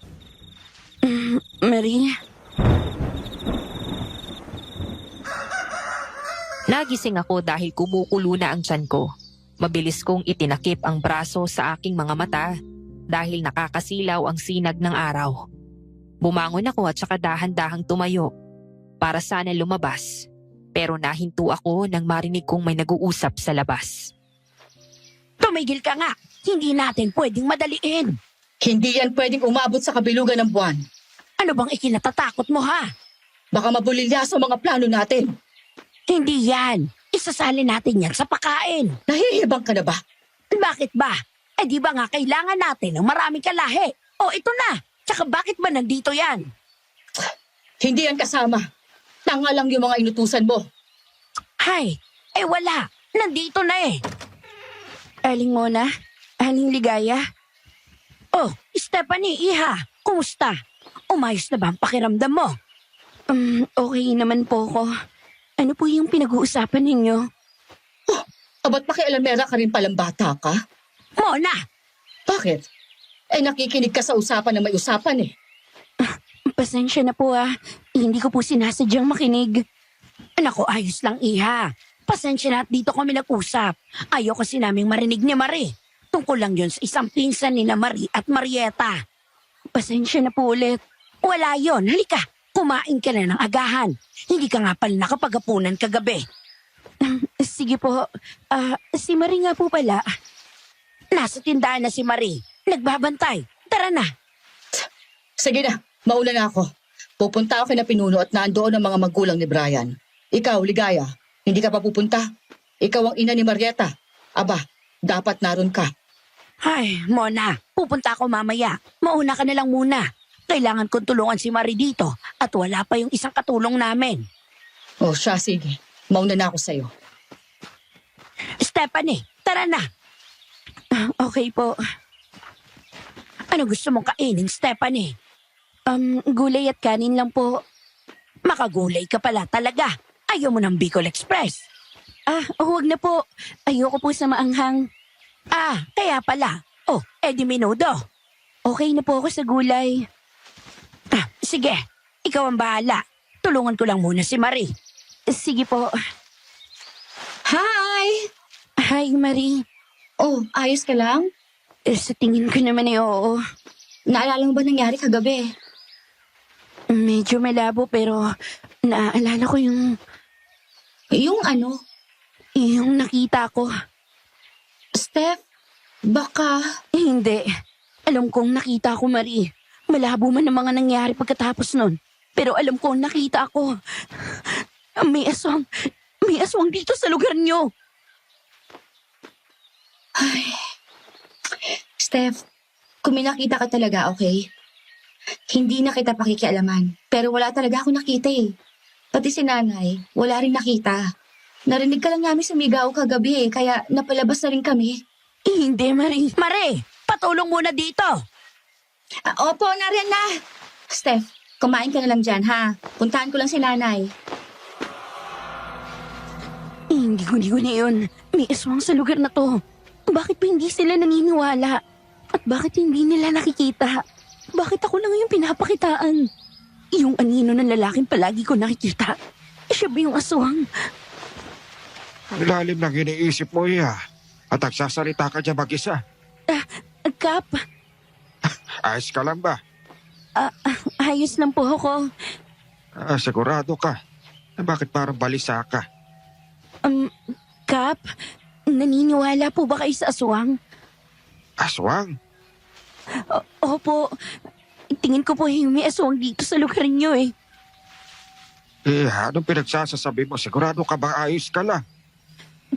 Marie, Nagising ako dahil kumukulo na ang tiyan ko. Mabilis kong itinakip ang braso sa aking mga mata dahil nakakasilaw ang sinag ng araw. Bumangon ako at saka dahan-dahang tumayo para sana lumabas. Pero nahinto ako nang marinig kong may nag-uusap sa labas. tumigil ka nga. Hindi natin pwedeng madaliin. Hindi yan pwedeng umabot sa kabilugan ng buwan. Ano bang ikinatatakot mo ha? Baka mabulilya sa mga plano natin. Hindi yan. Isasali natin yan sa pakain. Nahihibang ka na ba? Bakit ba? Eh di ba nga kailangan natin ng maraming kalahi? O ito na. Tsaka bakit ba nandito yan? Hindi yan kasama. Tanga lang yung mga inutusan mo. Hay, eh wala. Nandito na eh. Aling Mona, Aling Ligaya. Oh, Stephanie, iha. Kumusta? Umayos na ba ang pakiramdam mo? Okay naman po ko. Ano po yung pinag-uusapan ninyo? Abat pakialamera ka rin palang bata ka? Mona! Bakit? Eh nakikinig ka sa usapan na may usapan eh. Pasensya na po Hindi ko po sinasadyang makinig. Nako, ayos lang iha. Pasensya na at dito kami nag-usap. Ayaw kasi naming marinig ni Marie. Tungkol lang yun sa isang pinsan ni na Marie at Marieta. Pasensya na po ulit. Wala yon. Halika, kumain ka na ng agahan. Hindi ka nga pala nakapagapunan kagabi. Sige po. Si Marie nga po pala. Nasa tindahan na si Marie. Nagbabantay. Tara na. Sige na, mauna na ako. Pupunta ako kina Pinuno at nandoon ang mga magulang ni Brian. Ikaw, Ligaya, hindi ka pa pupunta. Ikaw ang ina ni Marieta. Aba, dapat naroon ka. Ay, Mona, pupunta ako mamaya. Mauna ka na lang muna. Kailangan kong tulungan si Marie dito at wala pa yung isang katulong namin. O siya, sige. Mauna na ako sa'yo. Stephanie, tara na. Okay po. Ano gusto mong kainin, Stephanie? Gulay at kanin lang po. Makagulay ka pala talaga. Ayaw mo ng Bicol Express. Huwag na po. Ayoko po sa maanghang. Kaya pala. Oh, edi menudo. Okay na po ako sa gulay. Sige. Ikaw ang bahala. Tulungan ko lang muna si Marie. Sige po. Hi! Hi, Marie. Oh, ayos ka lang? Sa tingin ko naman oo. Naalala mo ba nangyari kagabi? Medyo malabo pero naaalala ko yung Yung ano? nakita ko. Steph, baka... Hindi. Alam kong nakita ko, Marie. Malabo man ang mga nangyari pagkatapos nun. Pero alam kong nakita ko. May aswang. May aswang dito sa lugar nyo. Ay. Steph, kung may nakita ka talaga, okay? Hindi na kita pakikialaman. Pero wala talaga ako nakita eh. Pati si nanay, wala rin nakita. Narinig ka lang namin sumigaw kagabi kaya napalabas na rin kami. Hindi, Marie. Marie, patulong muna dito. Opo, nariyan na. Steph, kumain ka na lang dyan, ha? Puntahan ko lang si nanay. Hindi ko na yun. May aswang sa lugar na to. Bakit pa hindi sila naniniwala? At bakit hindi nila nakikita? Bakit ako lang yung pinapakitaan? Yung anino ng lalaking palagi ko nakikita. Siya ba yung aswang? Ang lalim ng iniisip mo, Iha. At nagsasalita ka dyan mag-isa. Kap, Ayos ka lang ba? ayos lang po ako. Sigurado ka. Bakit parang balisa ka? Kap, naniniwala po ba kayo sa aswang? Aswang? Opo, tingin ko po may aswang dito sa lugar niyo eh. Anong pinagsasasabi mo? Sigurado ka ba ayos ka lang?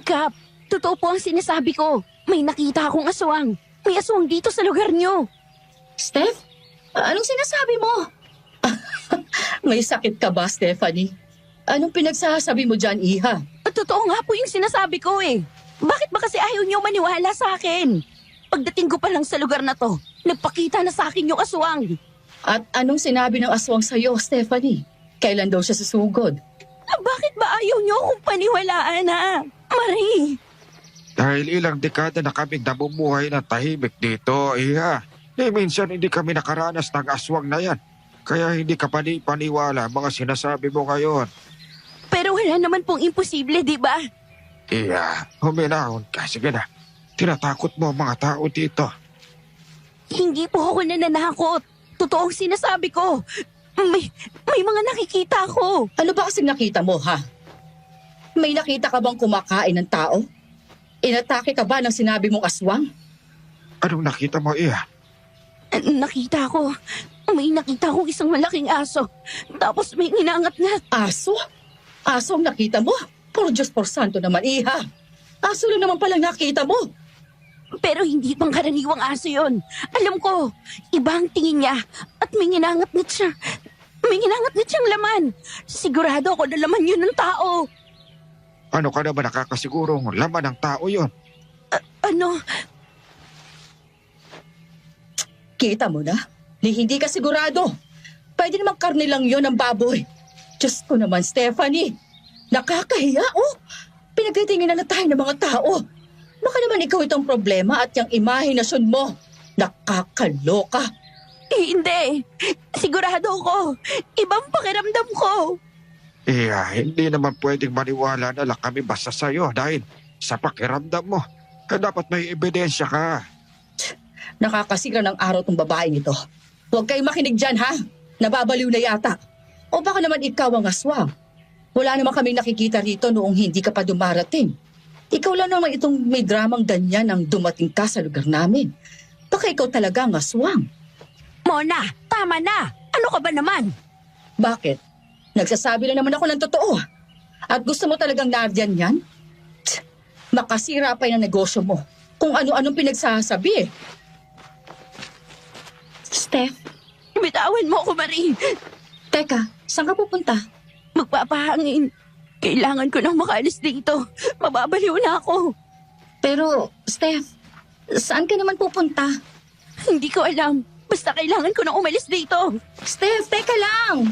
Kap, totoo po ang sinasabi ko. May nakita akong aswang. May aswang dito sa lugar niyo. Steph, anong sinasabi mo? May sakit ka ba, Stephanie? Anong pinagsasabi mo dyan, Iha? Totoo nga po yung sinasabi ko eh. Bakit ba kasi ayaw niyo maniwala sa akin? Pagdating ko pa lang sa lugar na to, nagpakita na sa akin yung aswang. At anong sinabi ng aswang sa'yo, Stephanie? Kailan daw siya susugod? Bakit ba ayaw niyo akong paniwalaan ha? Marie! Dahil ilang dekada na kaming namumuhay ng tahimik dito, Iha. Minsan hindi kami nakaranas ng aswang na yan. Kaya hindi ka paniwala mga sinasabi mo ngayon. Pero wala naman pong imposible, di ba? Iha, huminahon ka. Sige na. Tinatakot mo ang mga tao dito. Hindi po ako nananakot. Totoong sinasabi ko. May mga nakikita ako. Ano ba kasing nakita mo, ha? May nakita ka bang kumakain ng tao? Inatake ka ba ng sinabi mong aswang? Anong nakita mo, Iha? Nakita ko. May nakita akong isang malaking aso. Tapos may inangat-ngat. Aso? Aso ang nakita mo? Por Diyos por Santo naman, Iha. Aso lang naman palang nakita mo. Pero hindi pang karaniwang aso yon. Alam ko, iba ang tingin niya. At may inangat-ngat siya. May inangat-ngat siyang laman. Sigurado ako na laman yun ng tao. Ano ka naman nakakasigurong laman ng tao yon? Ano? Kita mo na? Ni hindi ka sigurado. Pwede namang karne lang yon ng baboy. Diyos ko naman, Stephanie. Nakakahiya, oh. Pinagtitinginan na tayo ng mga tao. Baka naman ikaw itong problema at yung imahinasyon mo. Nakakaloka. Hindi. Sigurado ko. Ibang pakiramdam ko. Hindi naman pwedeng maniwala na lang kami basta sa'yo dahil sa pakiramdam mo. Dapat may ebidensya ka. Nakakasira ng araw tong babaeng ito. Huwag kayong makinig dyan, ha? Nababaliw na yata. O baka naman ikaw ang aswang. Wala naman kaming nakikita rito noong hindi ka pa dumarating. Ikaw lang naman itong may dramang ganyan ang dumating ka sa lugar namin. Baka ikaw talaga ang aswang. Mona, tama na. Ano ka ba naman? Bakit? Nagsasabi lang naman ako ng totoo. At gusto mo talagang nardyan yan? Tsk, makasira pa yung negosyo mo. Kung ano-anong pinagsasabi eh. Steph, Bitawan mo ako, Marie. teka, saan ka pupunta? Magpapahangin. Kailangan ko nang makaalis dito. Mababaliw na ako. Pero, Steph, saan ka naman pupunta? Hindi ko alam. Basta kailangan ko nang umalis dito. Steph, teka lang!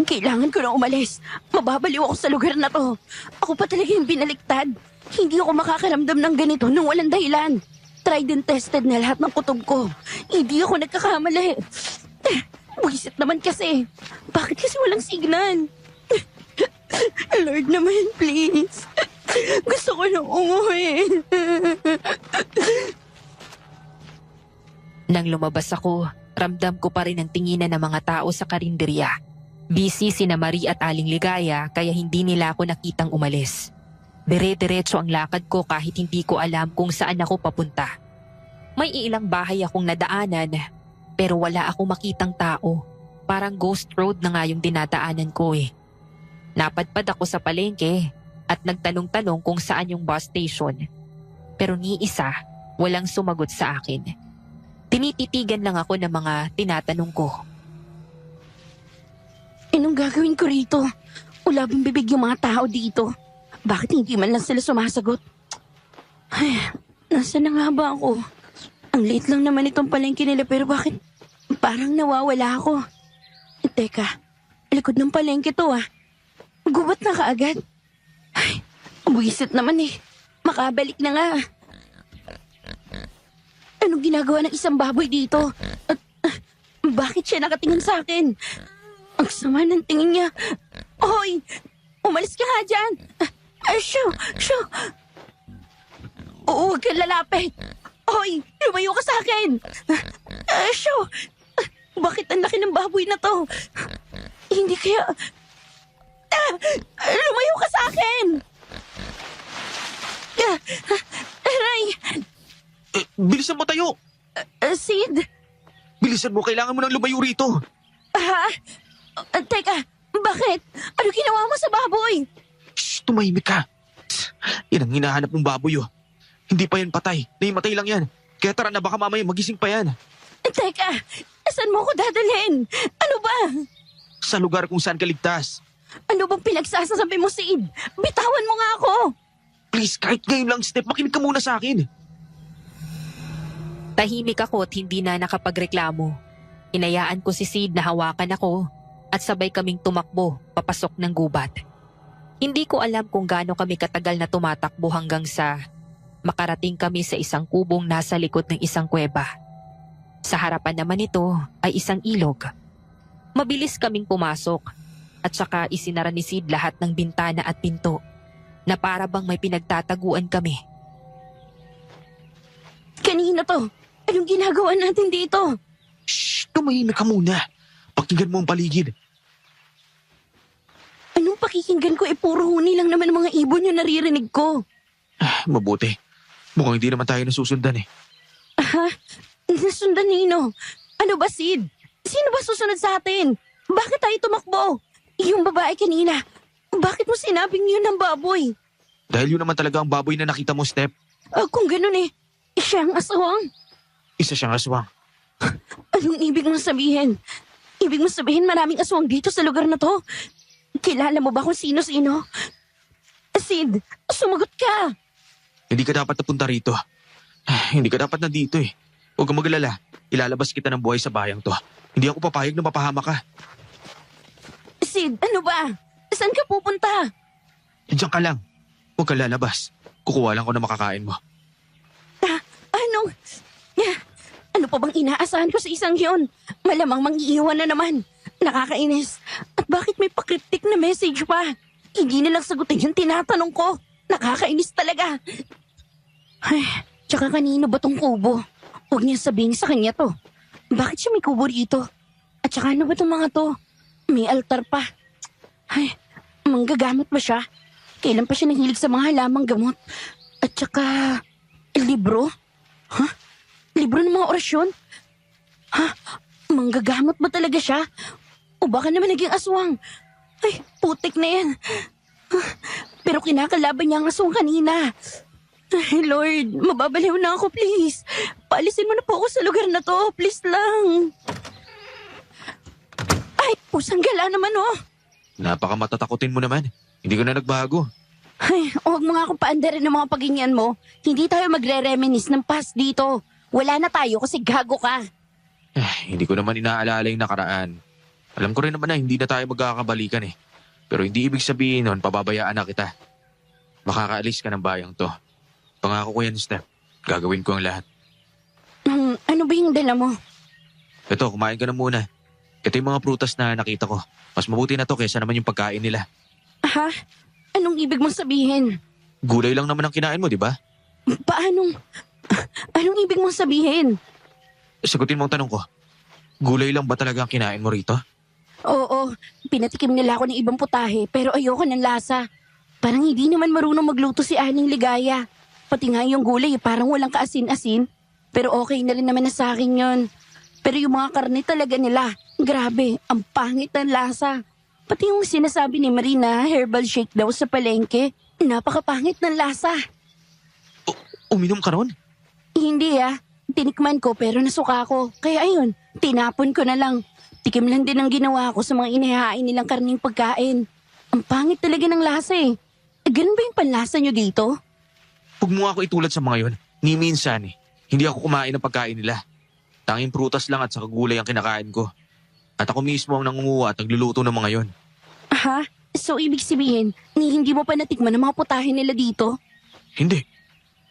Kailangan ko nang umalis. Mababaliw ako sa lugar na to. Ako pa talaga yung binaliktad. Hindi ako makakaramdam ng ganito nang walang dahilan. Tried and tested na lahat ng kutob ko. Hindi ako nagkakamali. Buisit naman kasi. Bakit kasi walang signal? Lord naman, please. Gusto ko nang umuwi. Nang lumabas ako, ramdam ko pa rin ang tinginan ng mga tao sa karinderya. Busy sina Marie at Aling Ligaya kaya hindi nila ako nakitang umalis. Dire-diretso ang lakad ko kahit hindi ko alam kung saan ako papunta. May ilang bahay akong nadaanan pero wala akong makitang tao. Parang ghost road na nga yung dinadaanan ko eh. Napadpad ako sa palengke at nagtanong-tanong kung saan yung bus station. Pero ni isa, walang sumagot sa akin. Tinititigan lang ako ng mga tinatanong ko. Anong gagawin ko rito? Ulabing bibig yung mga tao dito. Bakit hindi man lang sila sumasagot? Ay, nasaan na nga ba ako? Ang late lang naman itong palengke nila pero bakit parang nawawala ako? Teka, likod ng palengke to ah. Gubat na kaagad. Ay, buwisit naman eh. Makabalik na nga. Anong ginagawa ng isang baboy dito? At bakit siya nakatingin sa akin? Ang sama ng tingin niya. Hoy! Umalis ka nga dyan! Shoo! Shoo! Huwag kang lalapit! Hoy! Lumayo ka sa akin! Shoo! Bakit ang laki ng baboy na to? Hindi kaya... Lumayo Bilisan mo tayo! Sid? Bilisan mo, kailangan mo nang lumayo rito. Ha? Teka, bakit? Ano ginawa mo sa baboy? Shh, tumahimik ka. Yan ang hinahanap mong baboy oh. Hindi pa yan patay, naimatay lang yan. Kaya tara na, baka mamaya magising pa yan. Teka, saan mo ko dadalhin? Ano ba? Sa lugar kung saan ka ligtas. Ano bang pinagsasasabi mo, Sid? Bitawan mo nga ako! Please, kahit ngayon lang, Steph, makinig ka muna sa akin. Tahimik ako at hindi na nakapagreklamo. Inayaan ko si Sid na hawakan ako at sabay kaming tumakbo papasok ng gubat. Hindi ko alam kung gaano kami katagal na tumatakbo hanggang sa makarating kami sa isang kubong nasa likod ng isang kuweba. Sa harapan naman nito ay isang ilog. Mabilis kaming pumasok at saka isinara ni Sid lahat ng bintana at pinto na para bang may pinagtataguan kami. Kanina to? Anong ginagawa natin dito? Shh, tumahimik ka muna. Pakinggan mo ang paligid. Anong pakikinggan ko? Puro huni lang naman ang mga ibon yung naririnig ko. Mabuti. Mukhang hindi naman tayo nasusundan eh. Ha? Nasundan nino? Ano ba, Sid? Sino ba susunod sa atin? Bakit tayo tumakbo? Yung babae kanina, bakit mo sinabing yun ng baboy? Dahil yun naman talaga ang baboy na nakita mo, Steph. Kung ganun siya ang aswang. Isa siyang aswang. Anong ibig mong sabihin? Ibig mong sabihin maraming aswang dito sa lugar na to? Kilala mo ba kung sino-sino? Sid, sumagot ka. Hindi ka dapat napunta rito. Hindi ka dapat nandito eh. Huwag kang magalala. Ilalabas kita ng buhay sa bayang to. Hindi ako papayag na mapahama ka. Sid, ano ba? Saan ka pupunta? Diyan ka lang. Huwag ka lalabas. Kukuha lang ko na makakain mo. Ano pa bang inaasahan ko sa isang yun? Malamang mangiiwan na naman. Nakakainis. At bakit may pakritik na message pa? Hindi na lang sagutin yung tinatanong ko. Nakakainis talaga. Ay, tsaka kanino ba tong kubo? Huwag niya sabihin sa kanya to. Bakit siya may kubo rito? At tsaka ano ba tong mga to? May altar pa. Ay, manggagamot ba siya? Kailan pa siya nahilig sa mga halamang gamot? At tsaka, libro? Ha? Libro ng mga orasyon? Ha? Manggagamot ba talaga siya? O baka naman naging aswang? Ay, putik na yan. Pero kinakalaban niya ang aswang kanina. Ay, Lord, mababaliw na ako, please. Paalisin mo na po ako sa lugar na to, please lang. Ay, pusang gala naman, oh. Napakamatatakotin mo naman. Hindi ka na nagbago. Ay, huwag mo nga akong paandarin ng mga paginyan mo. Hindi tayo magre-reminis ng past dito. Wala na tayo kasi gago ka. Hindi ko naman inaalala yung nakaraan. Alam ko rin naman na hindi na tayo magkakabalikan eh. Pero hindi ibig sabihin nun, pababayaan na kita. Makakaalis ka ng bayang to. Pangako ko yan, Steph. Gagawin ko ang lahat. Ano ba yung dala mo? Ito, kumain ka na muna. Ito yung mga prutas na nakita ko. Mas mabuti na to kaysa naman yung pagkain nila. Ha? Anong ibig mong sabihin? Gulay lang naman ang kinain mo, di ba? Anong ibig mong sabihin? Sagutin mo ang tanong ko. Gulay lang ba talaga ang kinain mo rito? Oo, pinatikim nila ako ng ibang putahe pero ayoko ng lasa. Parang hindi naman marunong magluto si Aling Ligaya. Pati nga yung gulay parang walang kaasin-asin. Pero okay na rin naman na sa akin yun. Pero yung mga karne talaga nila, grabe, ang pangit ng lasa. Pati yung sinasabi ni Marina, herbal shake daw sa palengke, napakapangit ng lasa. Uminom ka ron? Hindi tinikman ko pero nasuka ko. Kaya ayun, tinapon ko na lang. Tikim lang din ang ginawa ko sa mga inihahain nilang karning pagkain. Ang pangit talaga ng lasa eh. Ganun ba yung panlasa nyo dito? Huwag mo ako itulad sa mga yon. Ni minsan eh. Hindi ako kumain ng pagkain nila. Tanging prutas lang at saka gulay ang kinakain ko. At ako mismo ang nangunguha at nagluluto ng mga yon. Ha? So ibig sabihin, hindi mo pa natikman ang mga putahe nila dito? Hindi.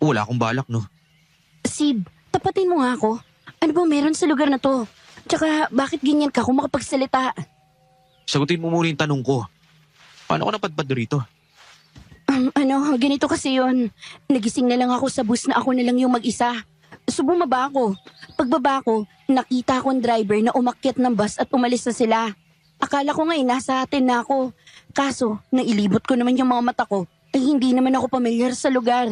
Wala akong balak, no? Sid, tapatin mo nga ako. Ano ba meron sa lugar na to? Tsaka bakit ganyan ka kung makapagsalita? Sagutin mo muna yung tanong ko. Paano ko napadpad rito? Ganito kasi yon. Nagising na lang ako sa bus na ako na lang yung mag-isa. So bumaba ako. Pagbaba ko, nakita ko ang driver na umakyat ng bus at umalis na sila. Akala ko ngayon nasa atin na ako. Kaso, nailibot ko naman yung mga mata ko ay hindi naman ako pamilyar sa lugar.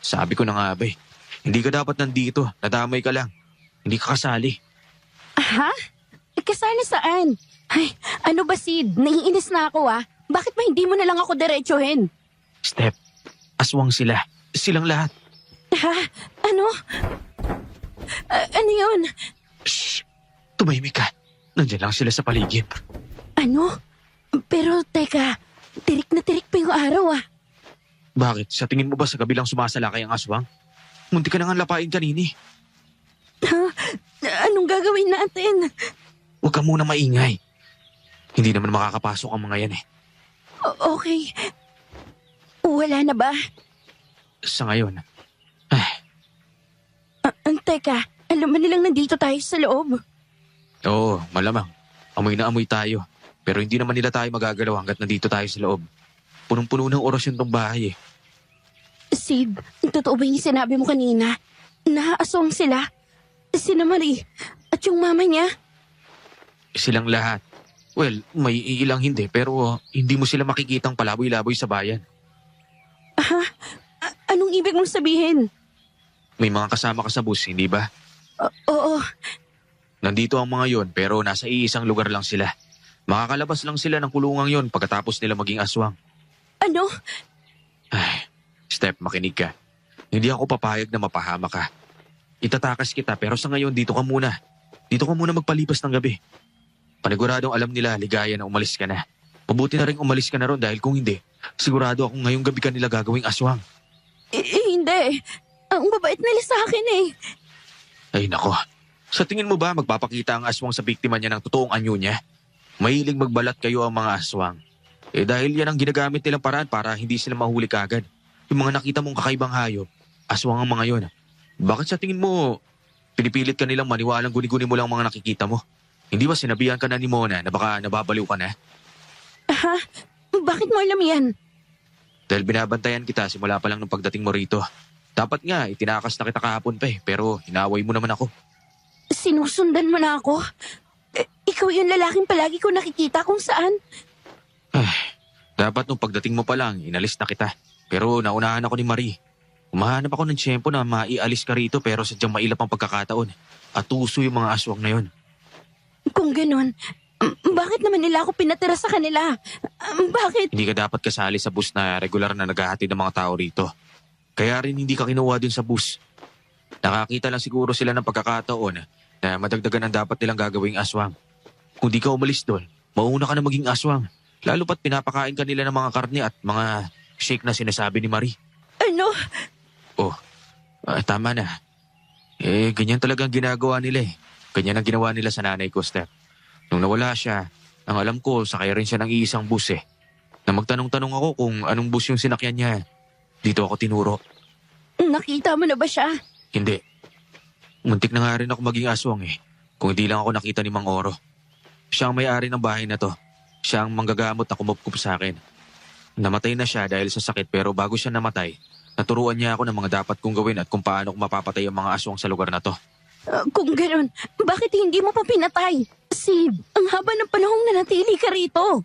Sabi ko na nga ba eh. Hindi ka dapat nandito. Nadamay ka lang. Hindi ka kasali. Ha? Kasali saan? Ay, ano ba Sid? Naiinis na ako Bakit ba hindi mo na lang ako diretsuhin? Steph, aswang sila. Silang lahat. Ha? Ano? Ano yun? Shh! Tumahimik ka. Nandiyan lang sila sa paligid. Ano? Pero teka, tirik na tirik pa yung araw Bakit? Sa tingin mo ba sa gabi lang sumasalakay ang aswang? Munti ka na nga lapain kanini. Anong gagawin natin? Huwag ka muna maingay. Hindi naman makakapasok ang mga yan Okay. Wala na ba? Sa ngayon. Teka, alam mo nilang nandito tayo sa loob. Oo, malamang. Amoy na amoy tayo. Pero hindi naman nila tayo magagalaw hanggat nandito tayo sa loob. Punong-puno ng orasyon tong bahay Sid, totoo ba yung sinabi mo kanina? Naaaswang sila? Sina Marie at yung mama niya? Silang lahat. Well, may iilang hindi pero hindi mo sila makikitang palaboy-laboy sa bayan. Anong ibig mong sabihin? May mga kasama ka sa bus, hindi ba? Oo. Nandito ang mga yon pero nasa iisang lugar lang sila. Makakalabas lang sila ng kulungang yon pagkatapos nila maging aswang. Ano? Steph, makinig ka. Hindi ako papayag na mapahama ka. Itatakas kita pero sa ngayon dito ka muna. Dito ka muna magpalipas ng gabi. Paniguradong alam nila ligaya na umalis ka na. Mabuti na rin umalis ka na ron dahil kung hindi, sigurado akong ngayong gabi ka nila gagawing aswang. Hindi. Ang babait nila sa akin Ay nako, sa tingin mo ba magpapakita ang aswang sa biktima niya ng totoong anyo niya? Mahilig magbalat kayo ang mga aswang. Dahil yan ang ginagamit nilang paraan para hindi sila mahuli kagad. Yung mga nakita mong kakaibang hayop, aswang ang mga yon. Bakit sa tingin mo, pinipilit ka nilang maniwalang guni-guni mo lang mga nakikita mo? Hindi ba sinabihan ka na ni Mona na baka nababaliw ka na? Ha? Bakit mo alam yan? Dahil binabantayan kita simula pa lang nung pagdating mo rito. Dapat nga, itinakas na kita kahapon pa pero hinaway mo naman ako. Sinusundan mo na ako? Ikaw yung lalaking palagi ko nakikita kung saan. Dapat nung pagdating mo pa lang, inalis na kita. Pero naunahan ako ni Marie. Umahanap ako ng tiyempo na maialis ka rito pero sadyang mailap ang pagkakataon. At uso yung mga aswang na yon. Kung ganun, bakit naman nila ako pinatira sa kanila? Bakit? Hindi ka dapat kasali sa bus na regular na naghahatid ng mga tao rito. Kaya rin hindi ka kinuha dun sa bus. Nakakita lang siguro sila ng pagkakataon na madagdagan ang dapat nilang gagawing aswang. Kung di ka umalis doon, mauna ka na maging aswang. Lalo pat pinapakain ka nila ng mga karne at mga shake na sinasabi ni Marie. Ano? Tama na. Ganyan talagang ginagawa nila Ganyan ang ginawa nila sa nanay ko, Steph. Nung nawala siya, ang alam ko, sakay rin siya ng iisang bus Na magtanong-tanong ako kung anong bus yung sinakyan niya. Dito ako tinuro. Nakita mo na ba siya? Hindi. Muntik na nga rin ako maging aswang Kung hindi lang ako nakita ni Mang Oro. Siya ang may-ari ng bahay na to. Siya ang manggagamot na kumupkup sa akin. Namatay na siya dahil sa sakit pero bago siya namatay, naturuan niya ako ng mga dapat kong gawin at kung paano ko mapapatay ang mga aswang sa lugar na to. Kung ganun, bakit hindi mo pa pinatay? Sid, ang haba ng panahong nanatili ka rito.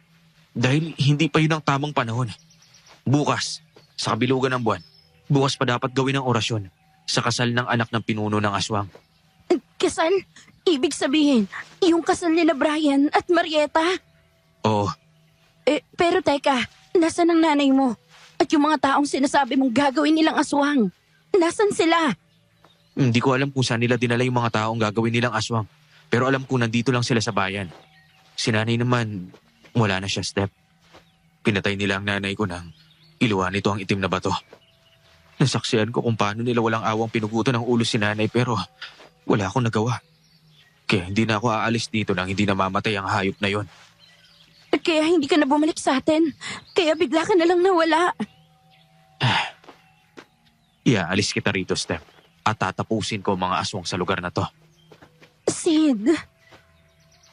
Dahil hindi pa yun ang tamang panahon. Bukas, sa kabilugan ng buwan, bukas pa dapat gawin ang orasyon sa kasal ng anak ng pinuno ng aswang. Kasal? Ibig sabihin, yung kasal nila Brian at Marieta? Oo, Pero teka, nasan ang nanay mo? At yung mga taong sinasabi mong gagawin nilang aswang? Nasan sila? hindi ko alam kung saan nila dinala yung mga taong gagawin nilang aswang. Pero alam ko nandito lang sila sa bayan. Si nanay naman, wala na siya, Steph. Pinatay nila ang nanay ko nang iluwa nito ang itim na bato. Nasaksihan ko kung paano nila walang awang pinugutan ng ulo si nanay pero wala akong nagawa. Kaya hindi na ako aalis dito nang hindi namamatay ang hayop na yon. Kaya hindi ka na bumalik sa atin. Kaya bigla ka na lang nawala. Iaalis kita rito, Steph. At tatapusin ko ang mga aswang sa lugar na to. Sid,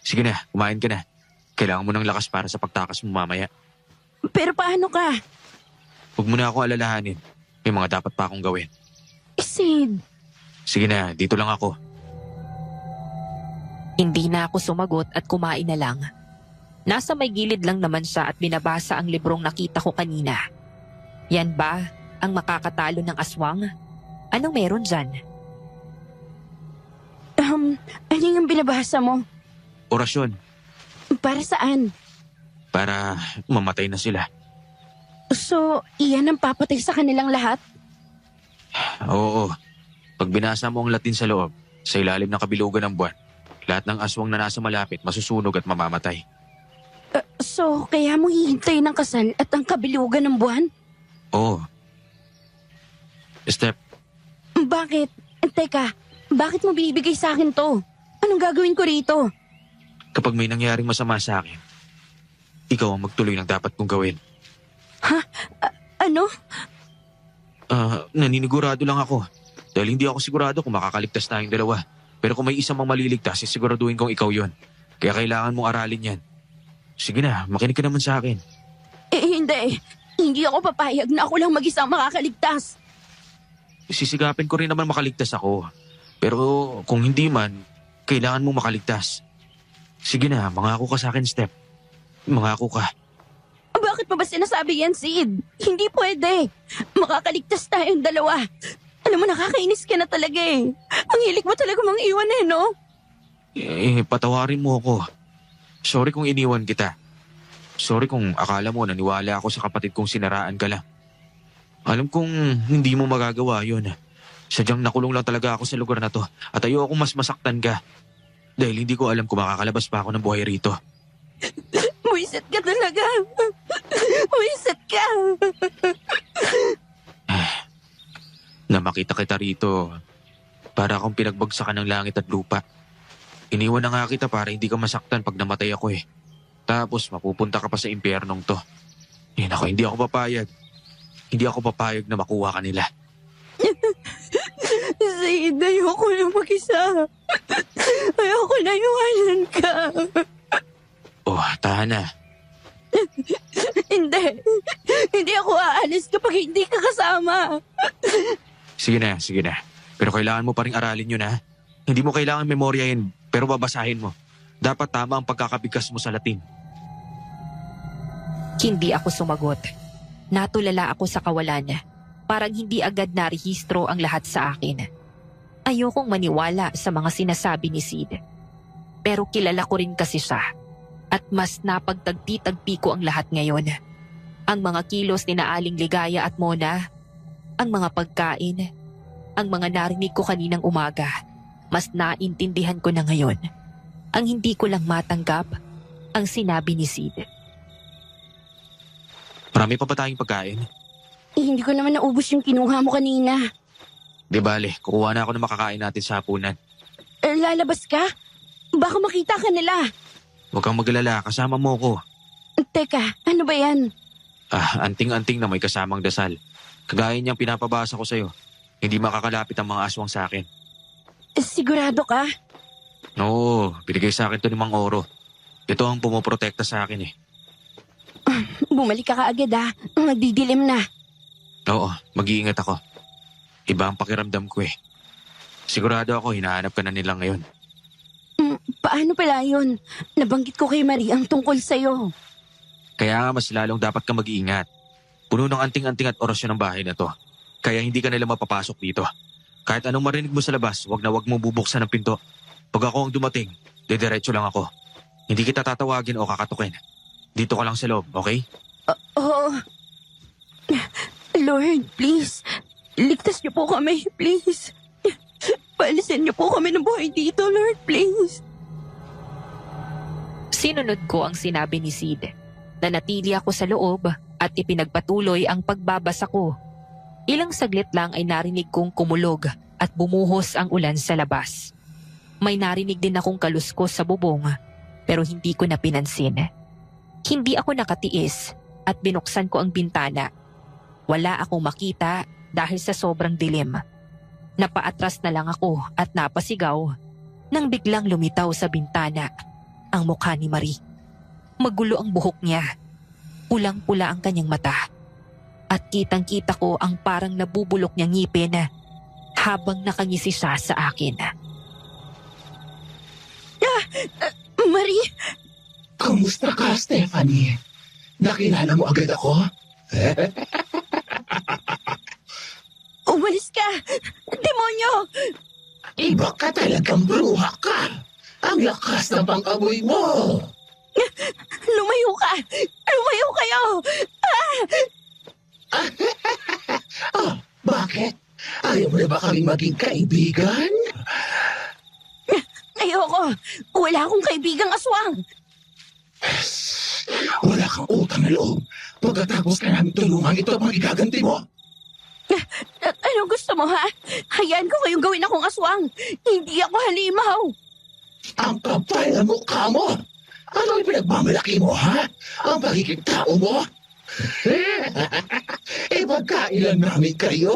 Sige na, kumain ka na. Kailangan mo ng lakas para sa pagtakas mo mamaya. pero paano ka? Huwag mo na ako alalahanin. May mga dapat pa akong gawin. Sid, Sige na, dito lang ako. Hindi na ako sumagot at kumain na lang. Nasa may gilid lang naman siya at binabasa ang librong nakita ko kanina. Yan ba ang makakatalo ng aswang? Anong meron dyan? Ano yung binabasa mo? Orasyon. Para saan? Para mamatay na sila. So, iyan ang papatay sa kanilang lahat? Oo. Pag binasa mo ang Latin sa loob, sa ilalim ng kabilugan ng buwan, lahat ng aswang na nasa malapit masusunog at mamamatay. So, kaya mo hihintayin ang kasal at ang kabilugan ng buwan? Oo. Step, Bakit? Teka, bakit mo binibigay sa akin to? Anong gagawin ko rito? kapag may nangyaring masama sa akin, ikaw ang magtuloy ng dapat kong gawin. Ano? Naninigurado lang ako. Dahil hindi ako sigurado kung makakaligtas tayong dalawa. Pero kung may isang mang maliligtas, siguraduhin kong ikaw yon. Kaya kailangan mong aralin yan. Sige na, makinig ka naman sa akin. Hindi. Hindi ako papayag na ako lang mag-isang makakaligtas. Sisigapin ko rin naman makaligtas ako. Pero kung hindi man, kailangan mong makaligtas. Sige na, mangako ka sa akin, Step. Mangako ka. Bakit pa ba sinasabi yan, Sid? Hindi pwede. Makakaligtas tayong dalawa. Alam mo, nakakainis ka na talaga eh. Ang hilig mo talaga mang iwan no? Patawarin mo ako. Sorry kung iniwan kita. Sorry kung akala mo naniwala ako sa kapatid kong sinaraan ka lang. Alam kong hindi mo magagawa yun. Sadyang nakulong lang talaga ako sa lugar na to at ayoko mas masaktan ka. Dahil hindi ko alam kung makakalabas pa ako ng buhay rito. Buisit ka talaga. Buisit ka. Na makita kita rito, para akong pinagbagsakan ng langit at lupa. Iniwan na nga kita para hindi ka masaktan pag namatay ako eh. Tapos mapupunta ka pa sa impyernong to. Ako, hindi ako papayag. Hindi ako papayag na makuha ka nila. Sid, ayoko na mag-isa. Ayoko na iwanan ka. Oh, tahan na. Hindi. Hindi ako aalis kapag hindi ka kasama. Sige na. Pero kailangan mo pa rin aralin yun ha. Hindi mo kailangan memoryahin, pero babasahin mo. Dapat tama ang pagkakabigkas mo sa Latin. Hindi ako sumagot. Natulala ako sa kawalan. Parang hindi agad narehistro ang lahat sa akin. Ayokong maniwala sa mga sinasabi ni Sid. Pero kilala ko rin kasi siya. At mas napagtagpi-tagpi ko ang lahat ngayon. Ang mga kilos ni Naaling Ligaya at Mona, ang mga pagkain, ang mga narinig ko kaninang umaga, mas naintindihan ko na ngayon. Ang hindi ko lang matanggap, ang sinabi ni Sid. Marami pa ba tayong pagkain? Hindi ko naman naubos yung kinuha mo kanina. Di bale, kukuha na ako ng makakain natin sa hapunan. Lalabas ka? Baka makita ka nila. Huwag kang magalala, kasama mo ko. Teka, ano ba yan? Anting-anting na may kasamang dasal. Kagaya niyang pinapabasa ko sa'yo. Hindi makakalapit ang mga aswang sa akin. Sigurado ka? Oo, binigay sa akin to ni Mang Oro. Ito ang pumoprotekta sa akin eh. Bumalik ka kaagad Magdidilim na. Oo, mag-iingat ako. Iba ang pakiramdam ko eh. Sigurado ako hinahanap ka na nila ngayon. Paano pala yun? Nabanggit ko kay Marie ang tungkol sa'yo. Kaya nga mas lalong dapat ka mag-iingat. Puno ng anting-anting at orasyon ang bahay na to. Kaya hindi ka nila mapapasok dito. Kahit anong marinig mo sa labas, wag mo bubuksan ang pinto. Pag ako ang dumating, didiretso lang ako. Hindi kita tatawagin o kakatukin. Dito ka lang sa loob, okay? Oo. Lord, please. Ligtas niyo po kami, please. Paalisin niyo po kami ng buhay dito, Lord, please. Sinunod ko ang sinabi ni Sid. Nanatili ako sa loob at ipinagpatuloy ang pagbabasa ko. Ilang saglit lang ay narinig kong kumulog at bumuhos ang ulan sa labas. May narinig din akong kaluskos sa bubong pero hindi ko na pinansin. Hindi ako nakatiis at binuksan ko ang bintana. Wala akong makita dahil sa sobrang dilim. Napaatras na lang ako at napasigaw nang biglang lumitaw sa bintana ang mukha ni Marie. Magulo ang buhok niya. Pulang-pula ang kanyang mata. At kitang-kita ko ang parang nabubulok niyang ngipin habang nakangisi siya sa akin. Marie! Kumusta ka, Stephanie? Nakilala mo agad ako? Umalis ka! Demonyo! Iba ka talagang bruha ka. Ang lakas na pang-amoy mo. Lumayo ka! Lumayo kayo! Ah, bakit? Ayaw mo na ba kaming maging kaibigan? Ayoko! Wala akong kaibigang aswang! Wala kang utang na loob. Pagkatapos ka namin tulungan, ito ang igaganti mo. At anong gusto mo, ha? Hayaan ko kayong gawin akong aswang! Hindi ako halimaw! Ang kapal na mukha mo. Ano ang pinagmamalaki mo, ha? Ang pagiging tao mo? Pagkailan namin kayo.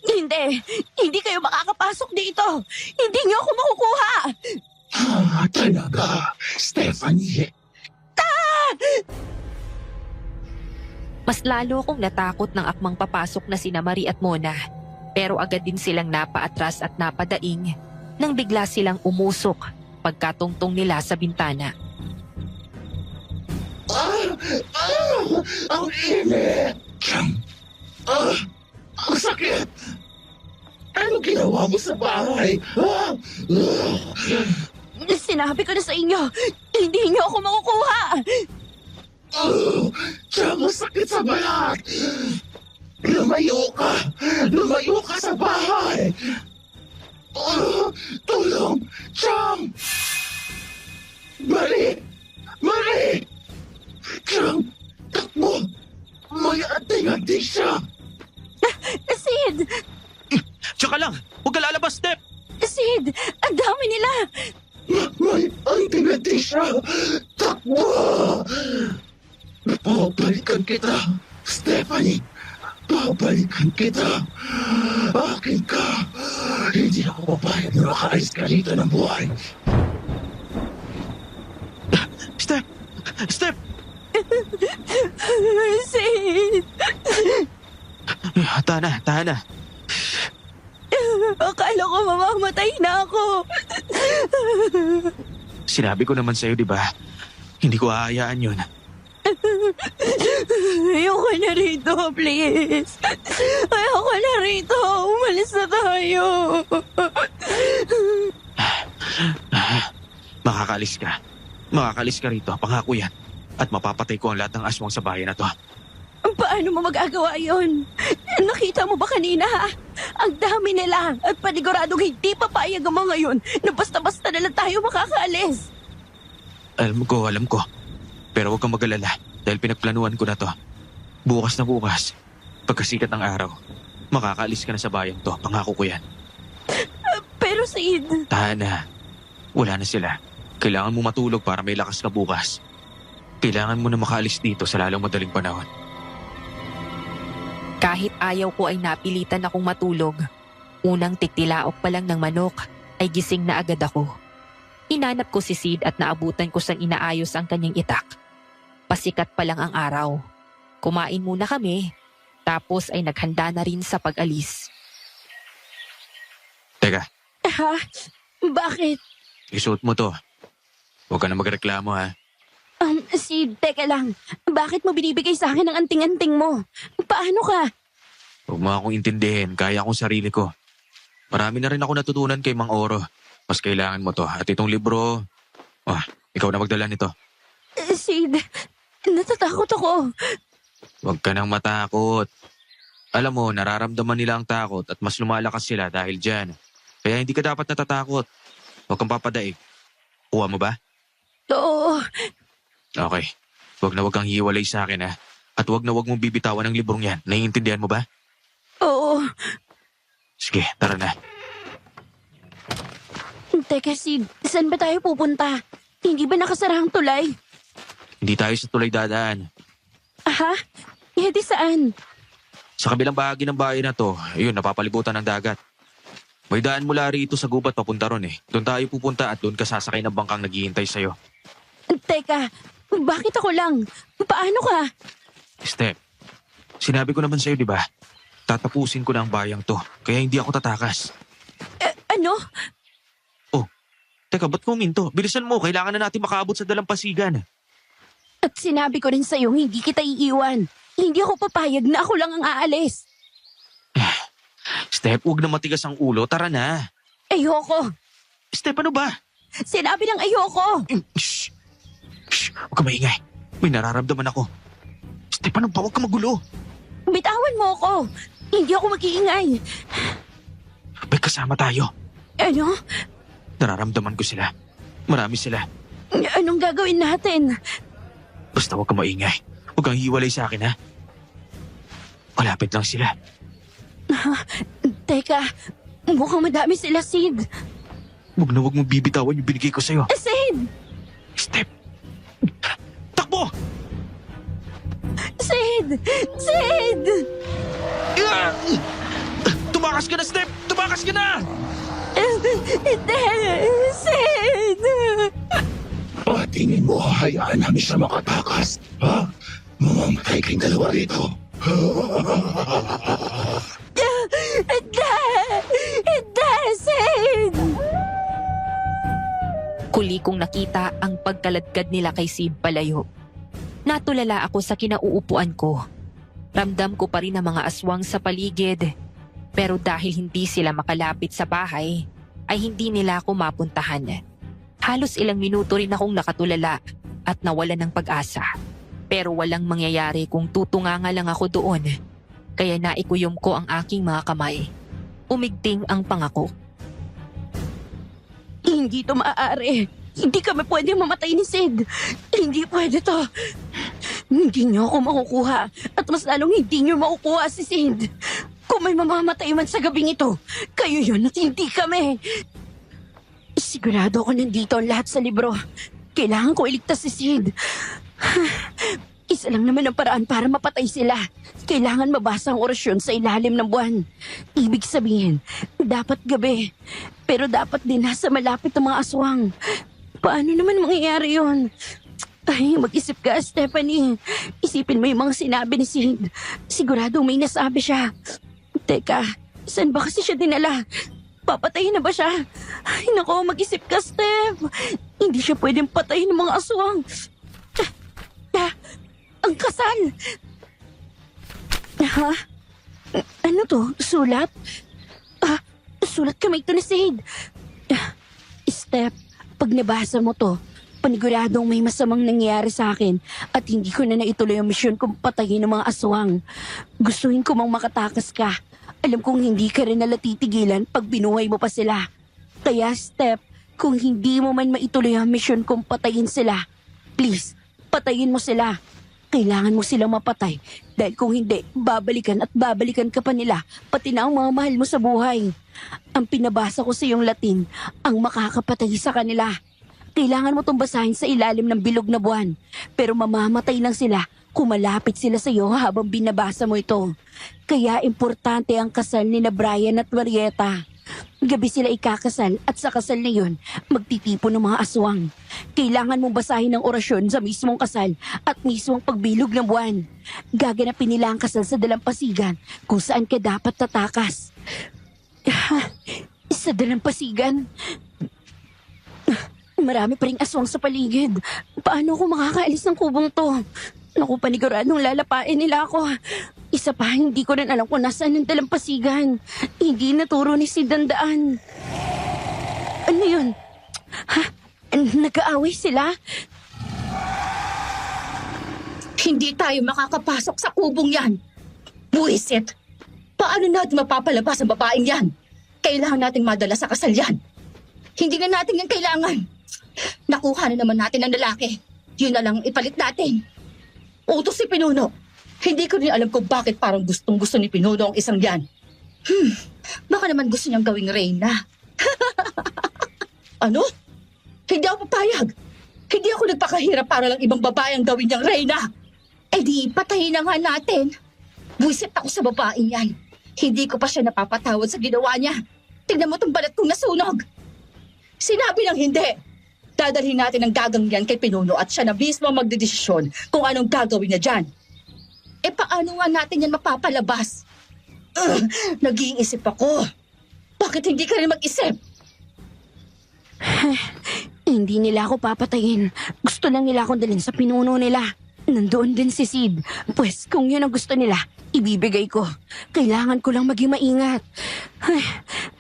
Hindi! Hindi kayo makakapasok dito! Hindi niyo ako makukuha! Talaga, Stephanie. Mas lalo kong natakot ng akmang papasok na sina Marie at Mona. Pero agad din silang napaatras at napadaing nang bigla silang umusok pagkatungtong nila sa bintana. Ang init. Ang sakit. Ano ginawa mo sa bahay? Sinabi ko na sa inyo, hindi niyo ako makukuha! Ang sakit sa balat. Lumayo ka. Lumayo ka sa bahay. Tulong. Chang. Marie. Marie. Chang. Takbo. May ating-ating siya. Sid! Tsaka lang! Huwag ka lalabas, Step! Sid! Ang dami nila! May ating-ating siya. Takbo. Babalikan kita, Stephanie. Babalikan kita. Akin ka. Hindi ako papayag na makaalis ka rito ng buhay. Step! Step! Sid! Tahan na. Akala ko mamamatay na ako. Sinabi ko naman sa'yo, di ba? Hindi ko aayaan yun. Ayoko na rito, please. Ayoko na rito. Umalis na tayo. Makakalis ka. Makakalis ka rito. Pangako yan. At mapapatay ko ang lahat ng aswang sa bayan na to. Paano mo magagawa yon? Nakita mo ba kanina, ha? Ang dami nila at paniguradong hindi papayag ang mga yun na basta-basta na lang tayo makakaalis. Alam ko. Pero huwag kang mag-alala dahil pinagplanuhan ko na to. Bukas na bukas, pagkasikat ng araw, makakaalis ka na sa bayang to. Pangako ko yan. Pero Sid... Tahan na. Wala na sila. Kailangan mo matulog para may lakas ka bukas. Kailangan mo na makaalis dito sa lalong madaling panahon. Kahit ayaw ko ay napilitan akong matulog. Unang tiktilaok pa lang ng manok ay gising na agad ako. Hinanap ko si Sid at naabutan ko sang inaayos ang kanyang itak. Pasikat pa lang ang araw. Kumain muna kami, tapos ay naghanda na rin sa pag-alis. Teka, Ha? Bakit? isuot mo to. Huwag ka na magreklamo, ha. Sid, teka lang. Bakit mo binibigay sa akin ang anting-anting mo? Paano ka? Huwag mo akong intindihin. Kaya akong sarili ko. Marami na rin ako natutunan kay Mang Oro. Mas kailangan mo to. At itong libro, ikaw na magdala nito. Sid, natatakot ako. Huwag ka nang matakot. Alam mo, nararamdaman nila ang takot at mas lumalakas sila dahil dyan. Kaya hindi ka dapat natatakot. Huwag kang papadaig. Kuha mo ba? Oo. Okay. Huwag kang hiwalay sa akin, ha? At huwag mong bibitawan ang librong yan. Naiintindihan mo ba? Oo. Sige, tara na. Teka, Sid, saan ba tayo pupunta? Hindi ba nakasara ang tulay? Hindi tayo sa tulay dadaan. Ha? Eh di saan? Sa kabilang bahagi ng bahay na to, ayun, napapalibutan ng dagat. May daan mula rito sa gubat papunta ron eh. Doon tayo pupunta at doon ka sasakay ng bangkang naghihintay sa'yo. Teka, bakit ako lang? Paano ka? Step, sinabi ko naman sa'yo, di ba? Tatapusin ko na ang bayang to, kaya hindi ako tatakas. Ano? Teka, ba't kuminto? Bilisan mo, kailangan na natin makaabot sa dalampasigan. At sinabi ko rin sa'yo, hindi kita iiwan. Hindi ako papayag na ako lang ang aalis. Steph, huwag na matigas ang ulo. Tara na. Ayoko. Steph, ano ba? Sinabi ng ayoko. Shh! Shh! Huwag ka maingay. May nararamdaman ako. Steph, ano ba? Huwag ka magulo. Bitawan mo ako. Hindi ako mag-iingay. May kasama tayo. Ano? Nararamdaman ko sila. Marami sila. Anong gagawin natin? Basta huwag ka maingay. Huwag kang hiwalay sa akin, ha? Malapit lang sila. Teka, mukhang madami sila, Sid. Huwag na huwag mong bibitawan yung binigay ko sa'yo. Sid! Steph! Takbo! Sid! Sid! Ah! Tumakas ka na, Steph! Tumakas ka na! Hindi! Sid! Tingin mo hahayaan namin siya makatakas? Ha? Mamamatay kayong dalawa rito. Hindi! Hindi, Sid! Kuli kong nakita ang pagkaladkad nila kay Sid palayo. Natulala ako sa kinauupuan ko. Ramdam ko pa rin ang mga aswang sa paligid. Pero dahil hindi sila makalapit sa bahay, ay hindi nila ako mapuntahan. Halos ilang minuto rin akong nakatulala at nawala ng pag-asa. Pero walang mangyayari kung tutunganga lang ako doon. Kaya naikuyom ko ang aking mga kamay. Umigting ang pangako. Hindi to maaari. Hindi kami pwede mamatay ni Sid. Hindi pwede to. Hindi niyo ako makukuha. At mas lalong hindi niyo makukuha si Sid. Kung may mamamatay man sa gabing ito, kayo yun at hindi kami. Sigurado ako nandito ang lahat sa libro. Kailangan ko iligtas si Sid. Isa lang naman ang paraan para mapatay sila. Kailangan mabasa ang orasyon sa ilalim ng buwan. Ibig sabihin, dapat gabi. Pero dapat din nasa malapit ang mga aswang. Paano naman mangyayari yun? Ay, mag-isip ka, Stephanie. Isipin mo yung mga sinabi ni Sid. Siguradong may nasabi siya. Teka, saan ba kasi siya dinala? Papatayin na ba siya? Ay, nako, mag-isip ka, Steph. Hindi siya pwedeng patayin ng mga aswang. Ang kasal! Ha? Ano to? Sulat? Sulat kamay to ni Sid. Steph, pag nabasa mo to, paniguradong may masamang nangyari sa akin at hindi ko na naituloy ang misyon kong patayin ng mga aswang. Gustuhin ko mang makatakas ka. Alam kong hindi ka rin nala titigilan pag binuhay mo pa sila. Kaya, Steph, kung hindi mo man maituloy ang misyon kong patayin sila, please, patayin mo sila. Kailangan mo silang mapatay dahil kung hindi, babalikan at babalikan ka pa nila, pati na ang mga mahal mo sa buhay. Ang pinabasa ko sa iyong Latin, ang makakapatay sa kanila. Kailangan mo itong basahin sa ilalim ng bilog na buwan, pero mamamatay lang sila kung malapit sila sa iyo habang binabasa mo ito. Kaya importante ang kasal ni na Brian at Marieta. Gabi sila ikakasal at sa kasal na yun, magtitipon ng mga aswang. Kailangan mong basahin ang orasyon sa mismong kasal at mismong pagbilog ng buwan. Gaganapin nila ang kasal sa dalampasigan kung saan ka dapat tatakas. Sa dalampasigan? Marami pa ring aswang sa paligid. Paano ako makakaalis ng kubong to? Naku, paniguradong lalapain nila ako. Isa pa, hindi ko rin alam kung nasaan ang dalampasigan. Hindi naturo ni Sid ang daan. Ano yun? Ha? Nag-aaway sila? Hindi tayo makakapasok sa kubong yan. Buwisit! Paano natin mapapalabas ang babaeng yan? Kailangan nating madala sa kasal yan. Hindi na natin yan kailangan. Nakuha na naman natin ang lalaki. Yun na lang ipalit natin. Utos si Pinuno. Hindi ko rin alam kung bakit parang gustong-gusto ni Pinuno ang isang yan. Baka naman gusto niyang gawing reyna. Ano? Hindi ako papayag. Hindi ako nagpakahirap para lang ibang babae ang gawin niyang reyna. Eh di, patayin na nga natin. Buisit ako sa babaeng yan. Hindi ko pa siya napapatawad sa ginawa niya. Tignan mo itong balat kong nasunog. Sinabi lang hindi. Dadalhin natin ang gagang yan kay Pinuno at siya na mismo magdedesisyon kung anong gagawin niya dyan. Eh paano nga natin yan mapapalabas? Nag-iisip ako. Bakit hindi ka rin mag-isip? Hindi nila ako papatayin. Gusto lang nila akong dalhin sa Pinuno nila. Nandoon din si Sid. Pues kung yun ang gusto nila, Ibibigay ko. Kailangan ko lang maging maingat. Ay,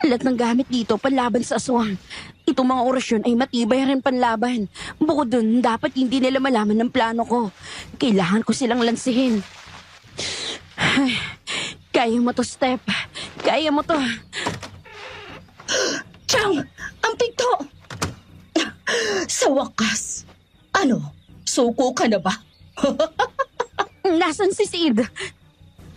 lahat ng gamit dito panlaban sa aswang. Itong mga orasyon ay matibay rin panlaban. Bukod dun, dapat hindi nila malaman ng plano ko. Kailangan ko silang lansihin. Ay, kaya mo to, Step. Kaya mo to. Chang! Ang pinto! Sa wakas. Ano? Suko ka na ba? Nasaan si Sid?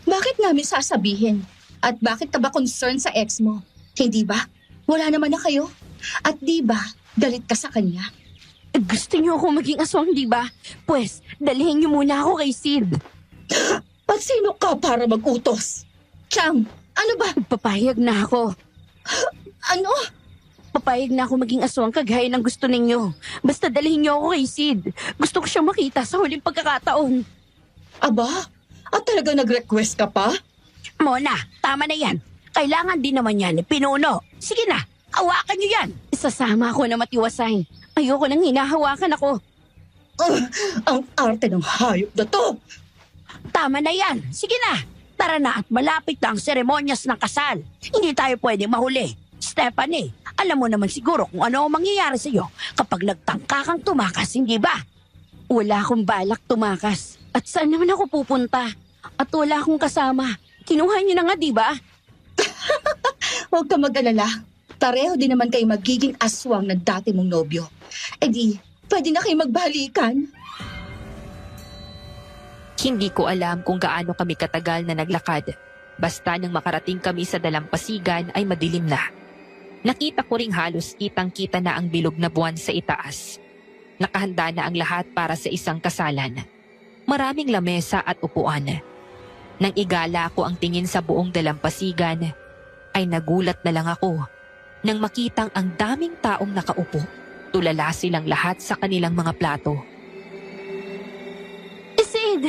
Bakit namin sasabihin? At bakit ka ba concerned sa ex mo? Hindi ba? Wala naman na kayo. At di ba, galit ka sa kanya? Gusto niyo ako maging aswang, di ba? Pues, dalhin niyo muna ako kay Sid. At sino ka para mag-utos? Chang, ano ba? Papayag na ako. Ano? Papayag na ako maging aswang kagaya ng gusto ninyo. Basta dalhin niyo ako kay Sid. Gusto ko siyang makita sa huling pagkakataon. Aba? At talaga nag-request ka pa? Mona, tama na yan. Kailangan din naman yan ni Pinuno. Sige na, hawakan niyo yan. Isasama ako na matiwasay. Ayoko nang hinahawakan ako. Ang arte ng hayop na to! Tama na yan. Sige na. Tara na at malapit na ang seremonyas ng kasal. Hindi tayo pwede mahuli. Stephanie, alam mo naman siguro kung ano ang mangyayari sa iyo kapag nagtangka kang tumakas, hindi ba? Wala akong balak tumakas. At saan naman ako pupunta? At wala akong kasama. Kinuha niyo na nga, di ba? Huwag ka mag-alala. Pareho din naman kayo magiging aswang ng dati mong nobyo. Eh di, pwede na kayo magbalikan. Hindi ko alam kung gaano kami katagal na naglakad. Basta nang makarating kami sa dalampasigan ay madilim na. Nakita ko ring halos kitang-kita na ang bilog na buwan sa itaas. Nakahanda na ang lahat para sa isang kasalan. Maraming lamesa at upuan. Nang igala ko ang tingin sa buong dalampasigan, ay nagulat na lang ako nang makitang ang daming taong nakaupo. Tulala silang lahat sa kanilang mga plato. Sid!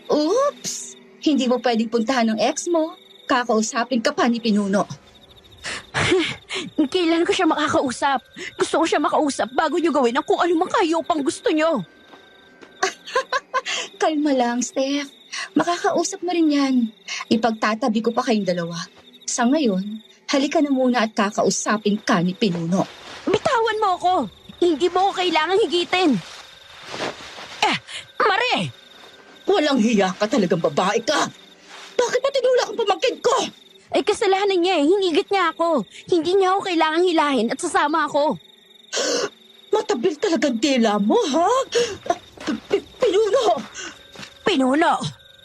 Oops! Hindi mo pwedeng puntahan ng ex mo. Kakausapin ka pa ni Pinuno. Kailan ko siya makakausap? Gusto ko siya makausap bago niyo gawin ang kung ano mang pang gusto niyo. Kalma lang, Steph. Makakausap mo rin yan. Ipagtatabi ko pa kayong dalawa. Sa ngayon, halika na muna at kakausapin ka ni Pinuno. Bitawan mo ako! Hindi mo ko kailangang higitin. Mare! Walang hiya ka talagang babae ka! Bakit mo tinula ang pamangkin ko? Ay kasalanan niya eh. Hinigit niya ako. Hindi niya ako kailangang hilahin at sasama ako. Matabil talagang dila mo, ha? Pinuno! Pinuno!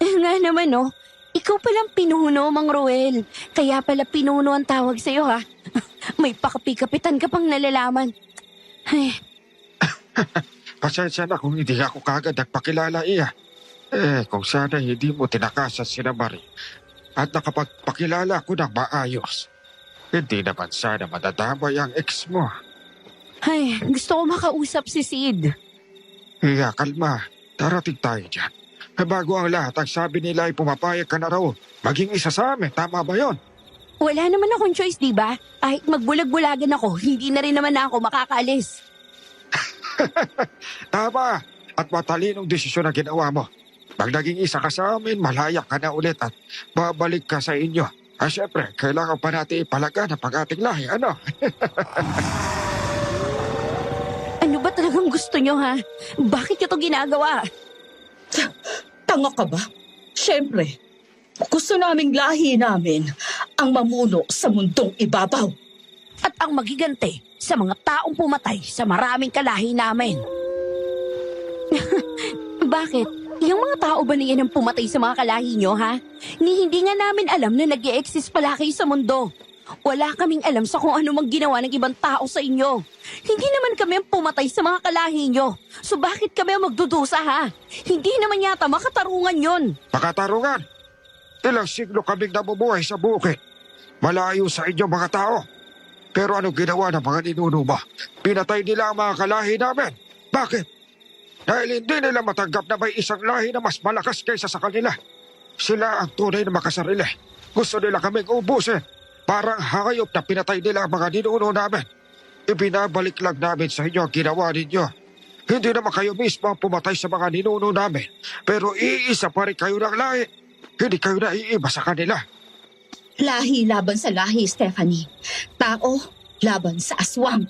Nga naman no. Ikaw palang Pinuno, Mang Roel. Kaya pala Pinuno ang tawag sa'yo ha. May pakapi-kapitan ka pang nalalaman. Ay, Pasensya na kung hindi ako kagad nagpakilala iya. Kung sana hindi mo tinakasan si Marie at nakapagpakilala ko ng maayos. Hindi naman sana madadamay ang ex mo. ay, gusto ko makausap si Sid. Iya, kalma. Darating tayo dyan. Bago ang lahat, ang sabi nila ay pumapayag ka na raw. Maging isa sa amin, tama ba yon? Wala naman akong choice, di ba? Kahit magbulag-bulagan ako, hindi na rin naman ako makakaalis. Tama. At matalinong desisyon na ginawa mo. Pag naging isa ka sa amin, malaya ka na ulit at babalik ka sa inyo. Siyempre, kailangan pa natin ipalagan ang pag-ating lahi, ano? Ano ba talagang gusto nyo, ha? Bakit nyo to ginagawa? Tanga ka ba? Siyempre, gusto naming lahi namin ang mamuno sa mundong ibabaw. At ang magigante sa mga taong pumatay sa maraming kalahi namin. Bakit? Yung mga tao ba na yan ang pumatay sa mga kalahi nyo, ha? Hindi nga namin alam na nag-i-exist pala kayo sa mundo. Wala kaming alam sa kung ano mang ginawa ng ibang tao sa inyo. Hindi naman kami ang pumatay sa mga kalahi nyo. So bakit kami ang magdudusa, ha? Hindi naman yata makatarungan yon. Makatarungan! Ilang siglo kaming nabubuhay sa bukid. Malayo sa inyo mga tao. Pero ano ginawa ng mga ninuno mo? Pinatay nila ang mga kalahi namin. Bakit? Dahil hindi nila matanggap na may isang lahi na mas malakas kaysa sa kanila. Sila ang tunay na makasarili. Gusto nila kaming ubusin. Parang hayop na pinatay nila ang mga ninuno namin. Ibinabalik lang namin sa inyo ang ginawa ninyo. Hindi naman kayo mismo ang pumatay sa mga ninuno namin. Pero iisa pa rin kayo ng lahi. Hindi kayo naiiba sa kanila. Lahi laban sa lahi, Stephanie. Tao laban sa aswang.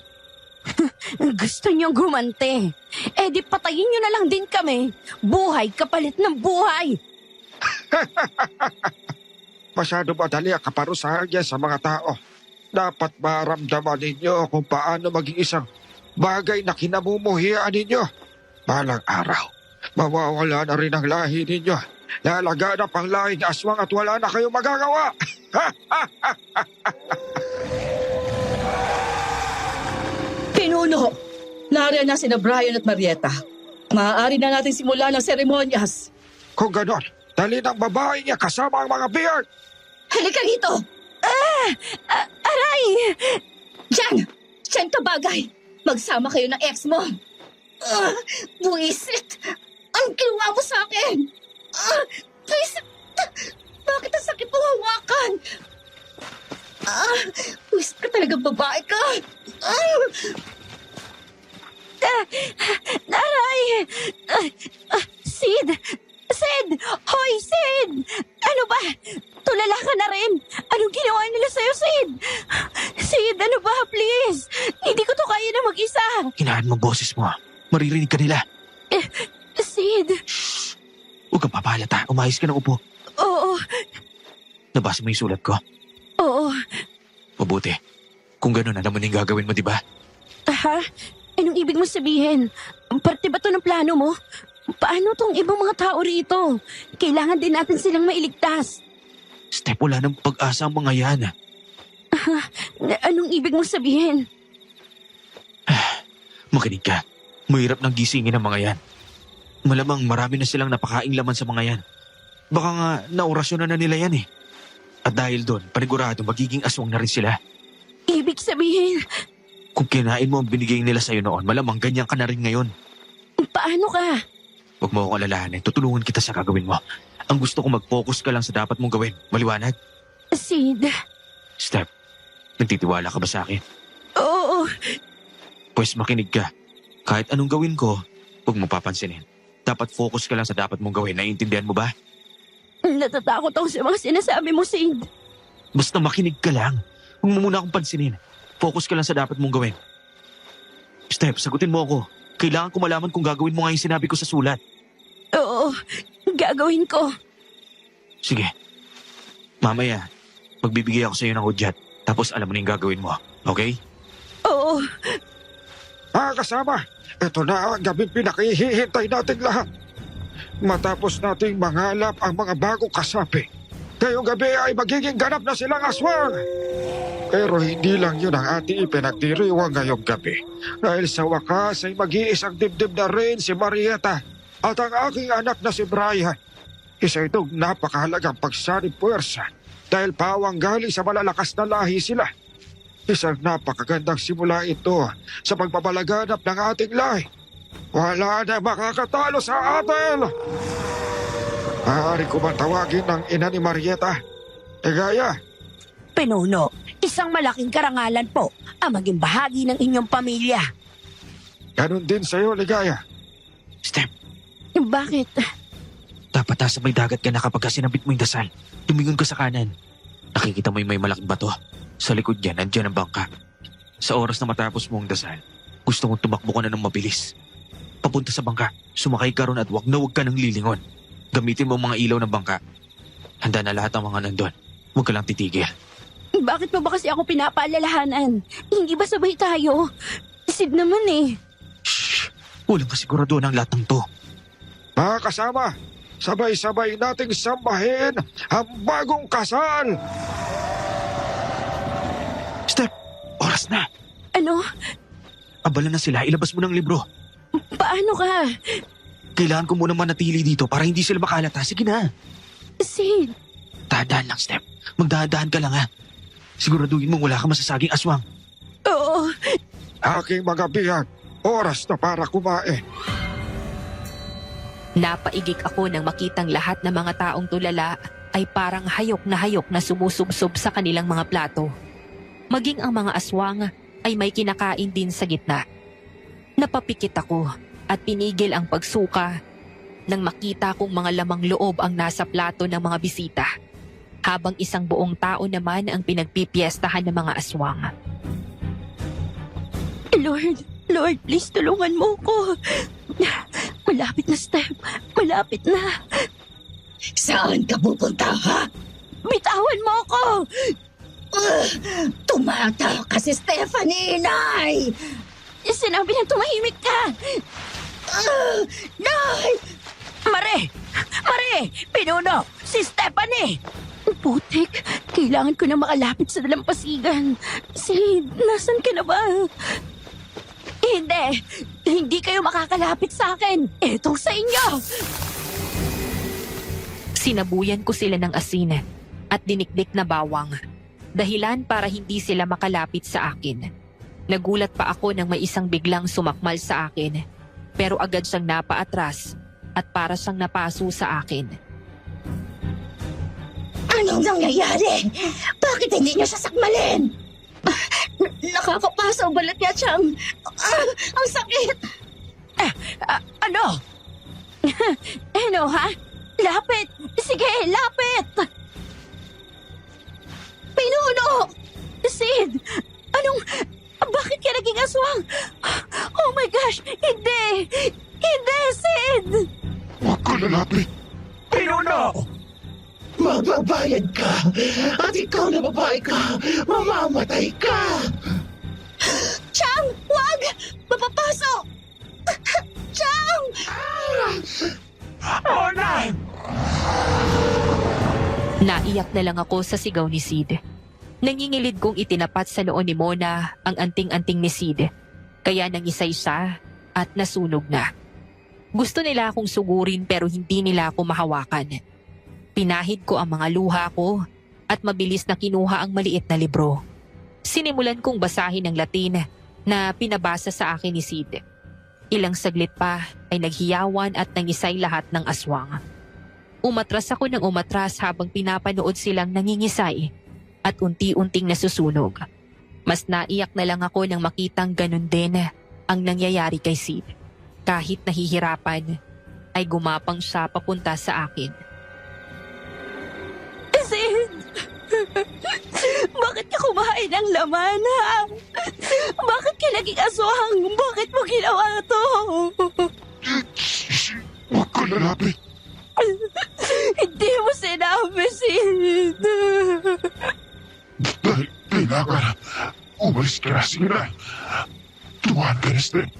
Gusto niyong gumante. Eh di patayin niyo na lang din kami. Buhay kapalit ng buhay. Masyado madali ang kaparusahan niya sa mga tao. Dapat maramdaman ninyo kung paano maging isang bagay na kinamumuhian ninyo. Balang araw, mawawala na rin ang lahi ninyo. Lalaganap ang lahing aswang at wala na kayong magagawa. Pinuno! Nariyan na sina Brian at Marieta. Maaari na natin simulan ang seremonyas. Kung ganon, dali ng babae niya kasama ang mga beard. Halika rito! Aray! Diyan! Diyan ka bagay! Magsama kayo ng ex mo! Buisit! Ang ginawa mo sa akin! Buisit! Bakit ang sakit mo hawakan? Buisit ka talagang babae ka! Aray! Sid! Sid! Hoy, Sid! Ano ba? Tulala ka na rin! Anong ginawa nila sa'yo, Sid? Sid, ano ba? Please! Hindi ko to kaya na mag-isa! Hinaan mo boses mo. Maririnig ka nila. Sid! Huwag kang papalata. Umayos ka ng upo. Oo, Nabasa mo yung sulat ko? oo. Mabuti. Kung gano'n, alam mo na yung gagawin mo, di ba? Ha? Anong ibig mo sabihin? Parte ba to ng plano mo? Paano tong ibang mga tao rito? Kailangan din natin silang mailigtas. Step, wala ng pag-asa ang mga yan. Anong ibig mong sabihin? Makinig ka. Mahirap nang gisingin ang mga yan. Malamang marami na silang napakaing laman sa mga yan. Baka nga naorasyon na nila yan eh. At dahil doon, panigurado magiging aswang na rin sila. Ibig sabihin, Kung kinain mo ang binigay nila sa'yo noon, malamang ganyan ka na rin ngayon. paano ka? Huwag mo akong alalahanin. Tutulungan kita sa gagawin mo. Ang gusto ko mag-focus ka lang sa dapat mong gawin. Maliwanag? Sid, Step, nagtitiwala ka ba sa akin? oo. Pues makinig ka. Kahit anong gawin ko, huwag mo papansinin. Dapat focus ka lang sa dapat mong gawin. Naiintindihan mo ba? Natatakot ako sa mga sinasabi mo, Sid. Basta makinig ka lang. Huwag mo muna akong pansinin. Focus ka lang sa dapat mong gawin. Step, sagutin mo ako. Kailangan ko malaman kung gagawin mo nga yung sinabi ko sa sulat. Oo, gagawin ko. Sige. Mamaya, magbibigay ako sa iyo ng hudyat. Tapos alam mo na yung gagawin mo. Okay? Oo, Kasama, ito na ang gabing pinakihihintay nating lahat. Matapos nating mangalap ang mga bagong kasapi, ngayong gabi ay magiging ganap na silang aswang. Pero hindi lang yun ang ating ipinagdiriwang ngayong gabi. Dahil sa wakas ay mag-iisang dibdib na rin si Marieta at ang aking anak na si Brian. Isa itong napakahalagang pagsanib puwersa dahil pawang galing sa malalakas na lahi sila. Isang napakagandang simula ito sa pagpapalaganap ng ating lahi. Wala na makakatalo sa atin! Maaari ko bang tawagin ng ina ni Marieta? Gaya, Pinuno, isang malaking karangalan po ang maging bahagi ng inyong pamilya. ganun din sa'yo, Ligaya. Step, Bakit? dapat nasa may dagat ka na kapag sinabit mo yung dasal. Tumingon ka sa kanan. Nakikita mo yung may malaking bato. Sa likod yan, andyan ang bangka. Sa oras na matapos mo ang dasal, gusto kong tumakbo ka na ng mabilis. Papunta sa bangka, sumakay ka ron at wag ka nang lilingon. Gamitin mo ang mga ilaw ng bangka. Handa na lahat ang mga nandun. Huwag ka lang titigil. Bakit mo ba kasi ako pinapaalalahanan? Hindi ba sabay tayo? Sid naman eh. Shh! Walang kasigurado ng lahat ng to. Mga kasama, sabay-sabay nating sambahin ang bagong kasal! Step! Oras na! Ano? Abala na sila, ilabas mo ng libro. Paano ka? Kailangan ko muna manatili dito para hindi sila makalata. Sige na. Sid, Dahan-dahan lang, Step. Magdahan-dahan ka lang, ha. Siguraduhin mo wala ka masasaging aswang. oo. Aking mga biyag, oras na para kumain. Napaigik ako nang makitang lahat ng mga taong tulala ay parang hayok na sumusubsob sa kanilang mga plato. Maging ang mga aswang ay may kinakain din sa gitna. Napapikit ako at pinigil ang pagsuka nang makita kong mga lamang loob ang nasa plato ng mga bisita, habang isang buong tao naman ang pinagpipiestahan ng mga aswang. Lord, please tulungan mo ko. Malapit na, Steph. Malapit na. Saan ka pupunta, ha? Bitawan mo ko! Tumatawa ka si Stephanie, Nay! Sinabi na tumahimik ka! Nay! Mare! Pinuno! Si Stephanie! Putik, kailangan ko na makalapit sa dalampasigan. Sid, nasan ka na ba? Hindi kayo makakalapit sa akin. Ito sa inyo! Sinabuyan ko sila ng asin at dinikdik na bawang, dahilan para hindi sila makalapit sa akin. Nagulat pa ako nang may isang biglang sumakmal sa akin, pero agad siyang napaatras at para siyang napaso sa akin. Anong nangyayari? Bakit hindi niyo siya sakmalin? Nakakapasaw balat niya siyang... ang sakit! Ano? Ano, ha? Lapit! Sige, lapit! Pinuno! Sid! Bakit ka naging aswang? Oh my gosh! Hindi! Hindi, Sid! Huwag ka lalapit! Pinuno! Magbabayad ka! At ikaw na babae ka! Mamamatay ka! Chang! Wag! Mapapasok! Chang! Oh, Nay! Naiyak na lang ako sa sigaw ni Sid. Nangingilid kong itinapat sa noon ni Mona ang anting-anting ni Sid, kaya nangisay siya at nasunog na. Gusto nila akong sugurin pero hindi nila ako mahawakan. Pinahid ko ang mga luha ko at mabilis na kinuha ang maliit na libro. Sinimulan kong basahin ang Latin na pinabasa sa akin ni Sid. Ilang saglit pa ay naghiyawan at nangisay lahat ng aswang. Umatras ako ng umatras habang pinapanood silang nangingisay at unti-unting nasusunog. Mas naiyak na lang ako nang makitang ganun din ang nangyayari kay Sid. Kahit nahihirapan, ay gumapang siya papunta sa akin. Sid! Bakit ka kumain ng laman, ha? Bakit ka naging aswang? Bakit mo ginawa to? Huwag ka lalapit! Hindi mo sinabi, Sid. Dahil kailangan umalis ka na, sige na. Tumahan ka na, Steph.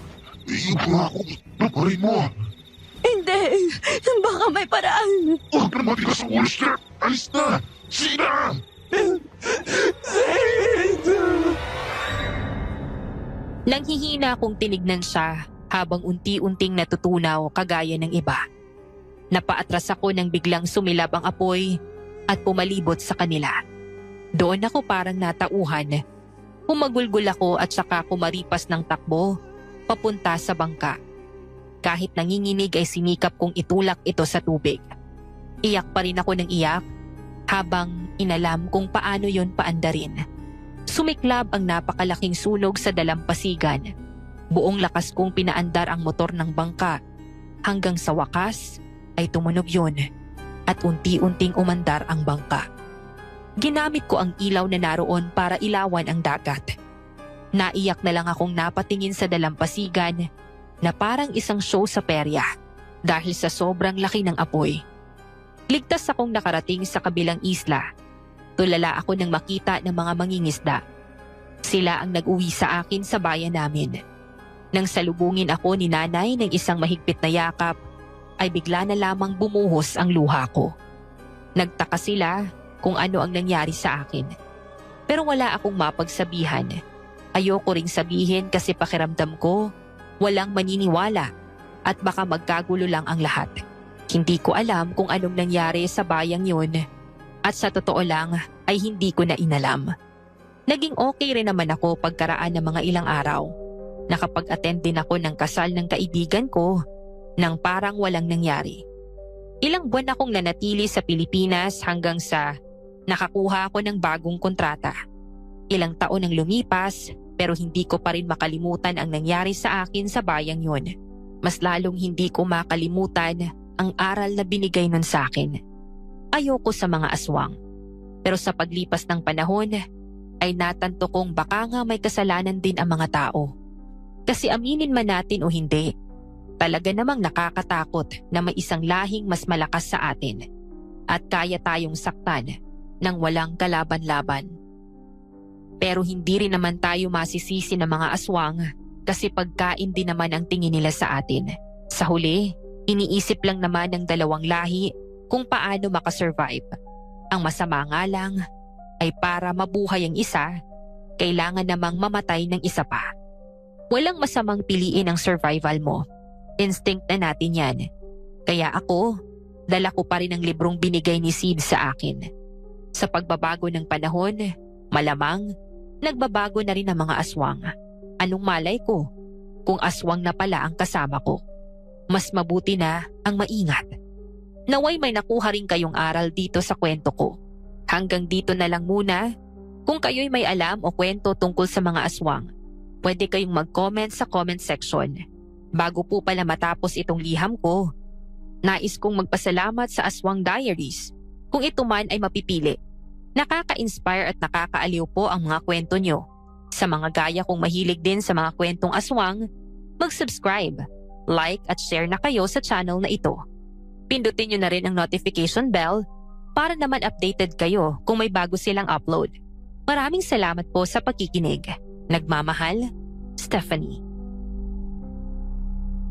Yung pangako, taparin mo. Hindi. Baka may paraan. Huwag na matigas ang ulo, Steph. Alis na! Sige na! Nanghihina akong tinignan siya habang unti-unting natutunaw kagaya ng iba. Napaatras ako nang biglang sumilab ang apoy at pumalibot sa kanila. Doon ako parang natauhan. Pumagulgol ako at saka kumaripas ng takbo papunta sa bangka. Kahit nanginginig ay sinikap kong itulak ito sa tubig. Iyak pa rin ako ng iyak habang inalam kung paano yon paandarin. Sumiklab ang napakalaking sunog sa dalampasigan. Buong lakas kong pinaandar ang motor ng bangka hanggang sa wakas ay tumunog yun at unti-unting umandar ang bangka. Ginamit ko ang ilaw na naroon para ilawan ang dagat. Naiyak na lang akong napatingin sa dalampasigan na parang isang show sa perya dahil sa sobrang laki ng apoy. Ligtas akong nakarating sa kabilang isla. Tulala ako nang makita ng mga mangingisda. Sila ang nag-uwi sa akin sa bayan namin. Nang salubungin ako ni nanay ng isang mahigpit na yakap, ay bigla na lamang bumuhos ang luha ko. Nagtaka sila kung ano ang nangyari sa akin. Pero wala akong mapagsabihan. Ayoko ring sabihin kasi pakiramdam ko walang maniniwala at baka magkagulo lang ang lahat. Hindi ko alam kung anong nangyari sa bayang yun at sa totoo lang ay hindi ko na inalam. Naging okay rin naman ako pagkaraan ng mga ilang araw. Nakapag-attend din ako ng kasal ng kaibigan ko nang parang walang nangyari. Ilang buwan akong nanatili sa Pilipinas hanggang sa nakakuha ako ng bagong kontrata. Ilang taon ang lumipas pero hindi ko pa rin makalimutan ang nangyari sa akin sa bayang yun. Mas lalong hindi ko makalimutan ang aral na binigay nun sa akin. Ayoko sa mga aswang. Pero sa paglipas ng panahon, ay natanto kong baka nga may kasalanan din ang mga tao. Kasi aminin man natin o hindi, talaga namang nakakatakot na may isang lahing mas malakas sa atin at kaya tayong saktan ng walang kalaban-laban. Pero hindi rin naman tayo masisisi ng mga aswang kasi pagkain din naman ang tingin nila sa atin. Sa huli, iniisip lang naman ng dalawang lahi kung paano makasurvive. Ang masama nga lang ay para mabuhay ang isa, kailangan namang mamatay ng isa pa. Walang masamang piliin ang survival mo. Instinct na natin yan. Kaya ako, dala ko pa rin ang librong binigay ni Sid sa akin. Sa pagbabago ng panahon, malamang, nagbabago na rin ang mga aswang. Anong malay ko kung aswang na pala ang kasama ko? Mas mabuti na ang maingat. Naway may nakuha rin kayong aral dito sa kwento ko. Hanggang dito na lang muna. Kung kayo'y may alam o kwento tungkol sa mga aswang, pwede kayong mag-comment sa comment section. Bago po pala matapos itong liham ko, nais kong magpasalamat sa Aswang Diaries kung ito man ay mapipili. Nakaka-inspire at nakakaaliw po ang mga kwento nyo. Sa mga gaya kong mahilig din sa mga kwentong aswang, mag-subscribe, like at share na kayo sa channel na ito. Pindutin nyo na rin ang notification bell para naman updated kayo kung may bago silang upload. Maraming salamat po sa pakikinig. Nagmamahal, Stephanie.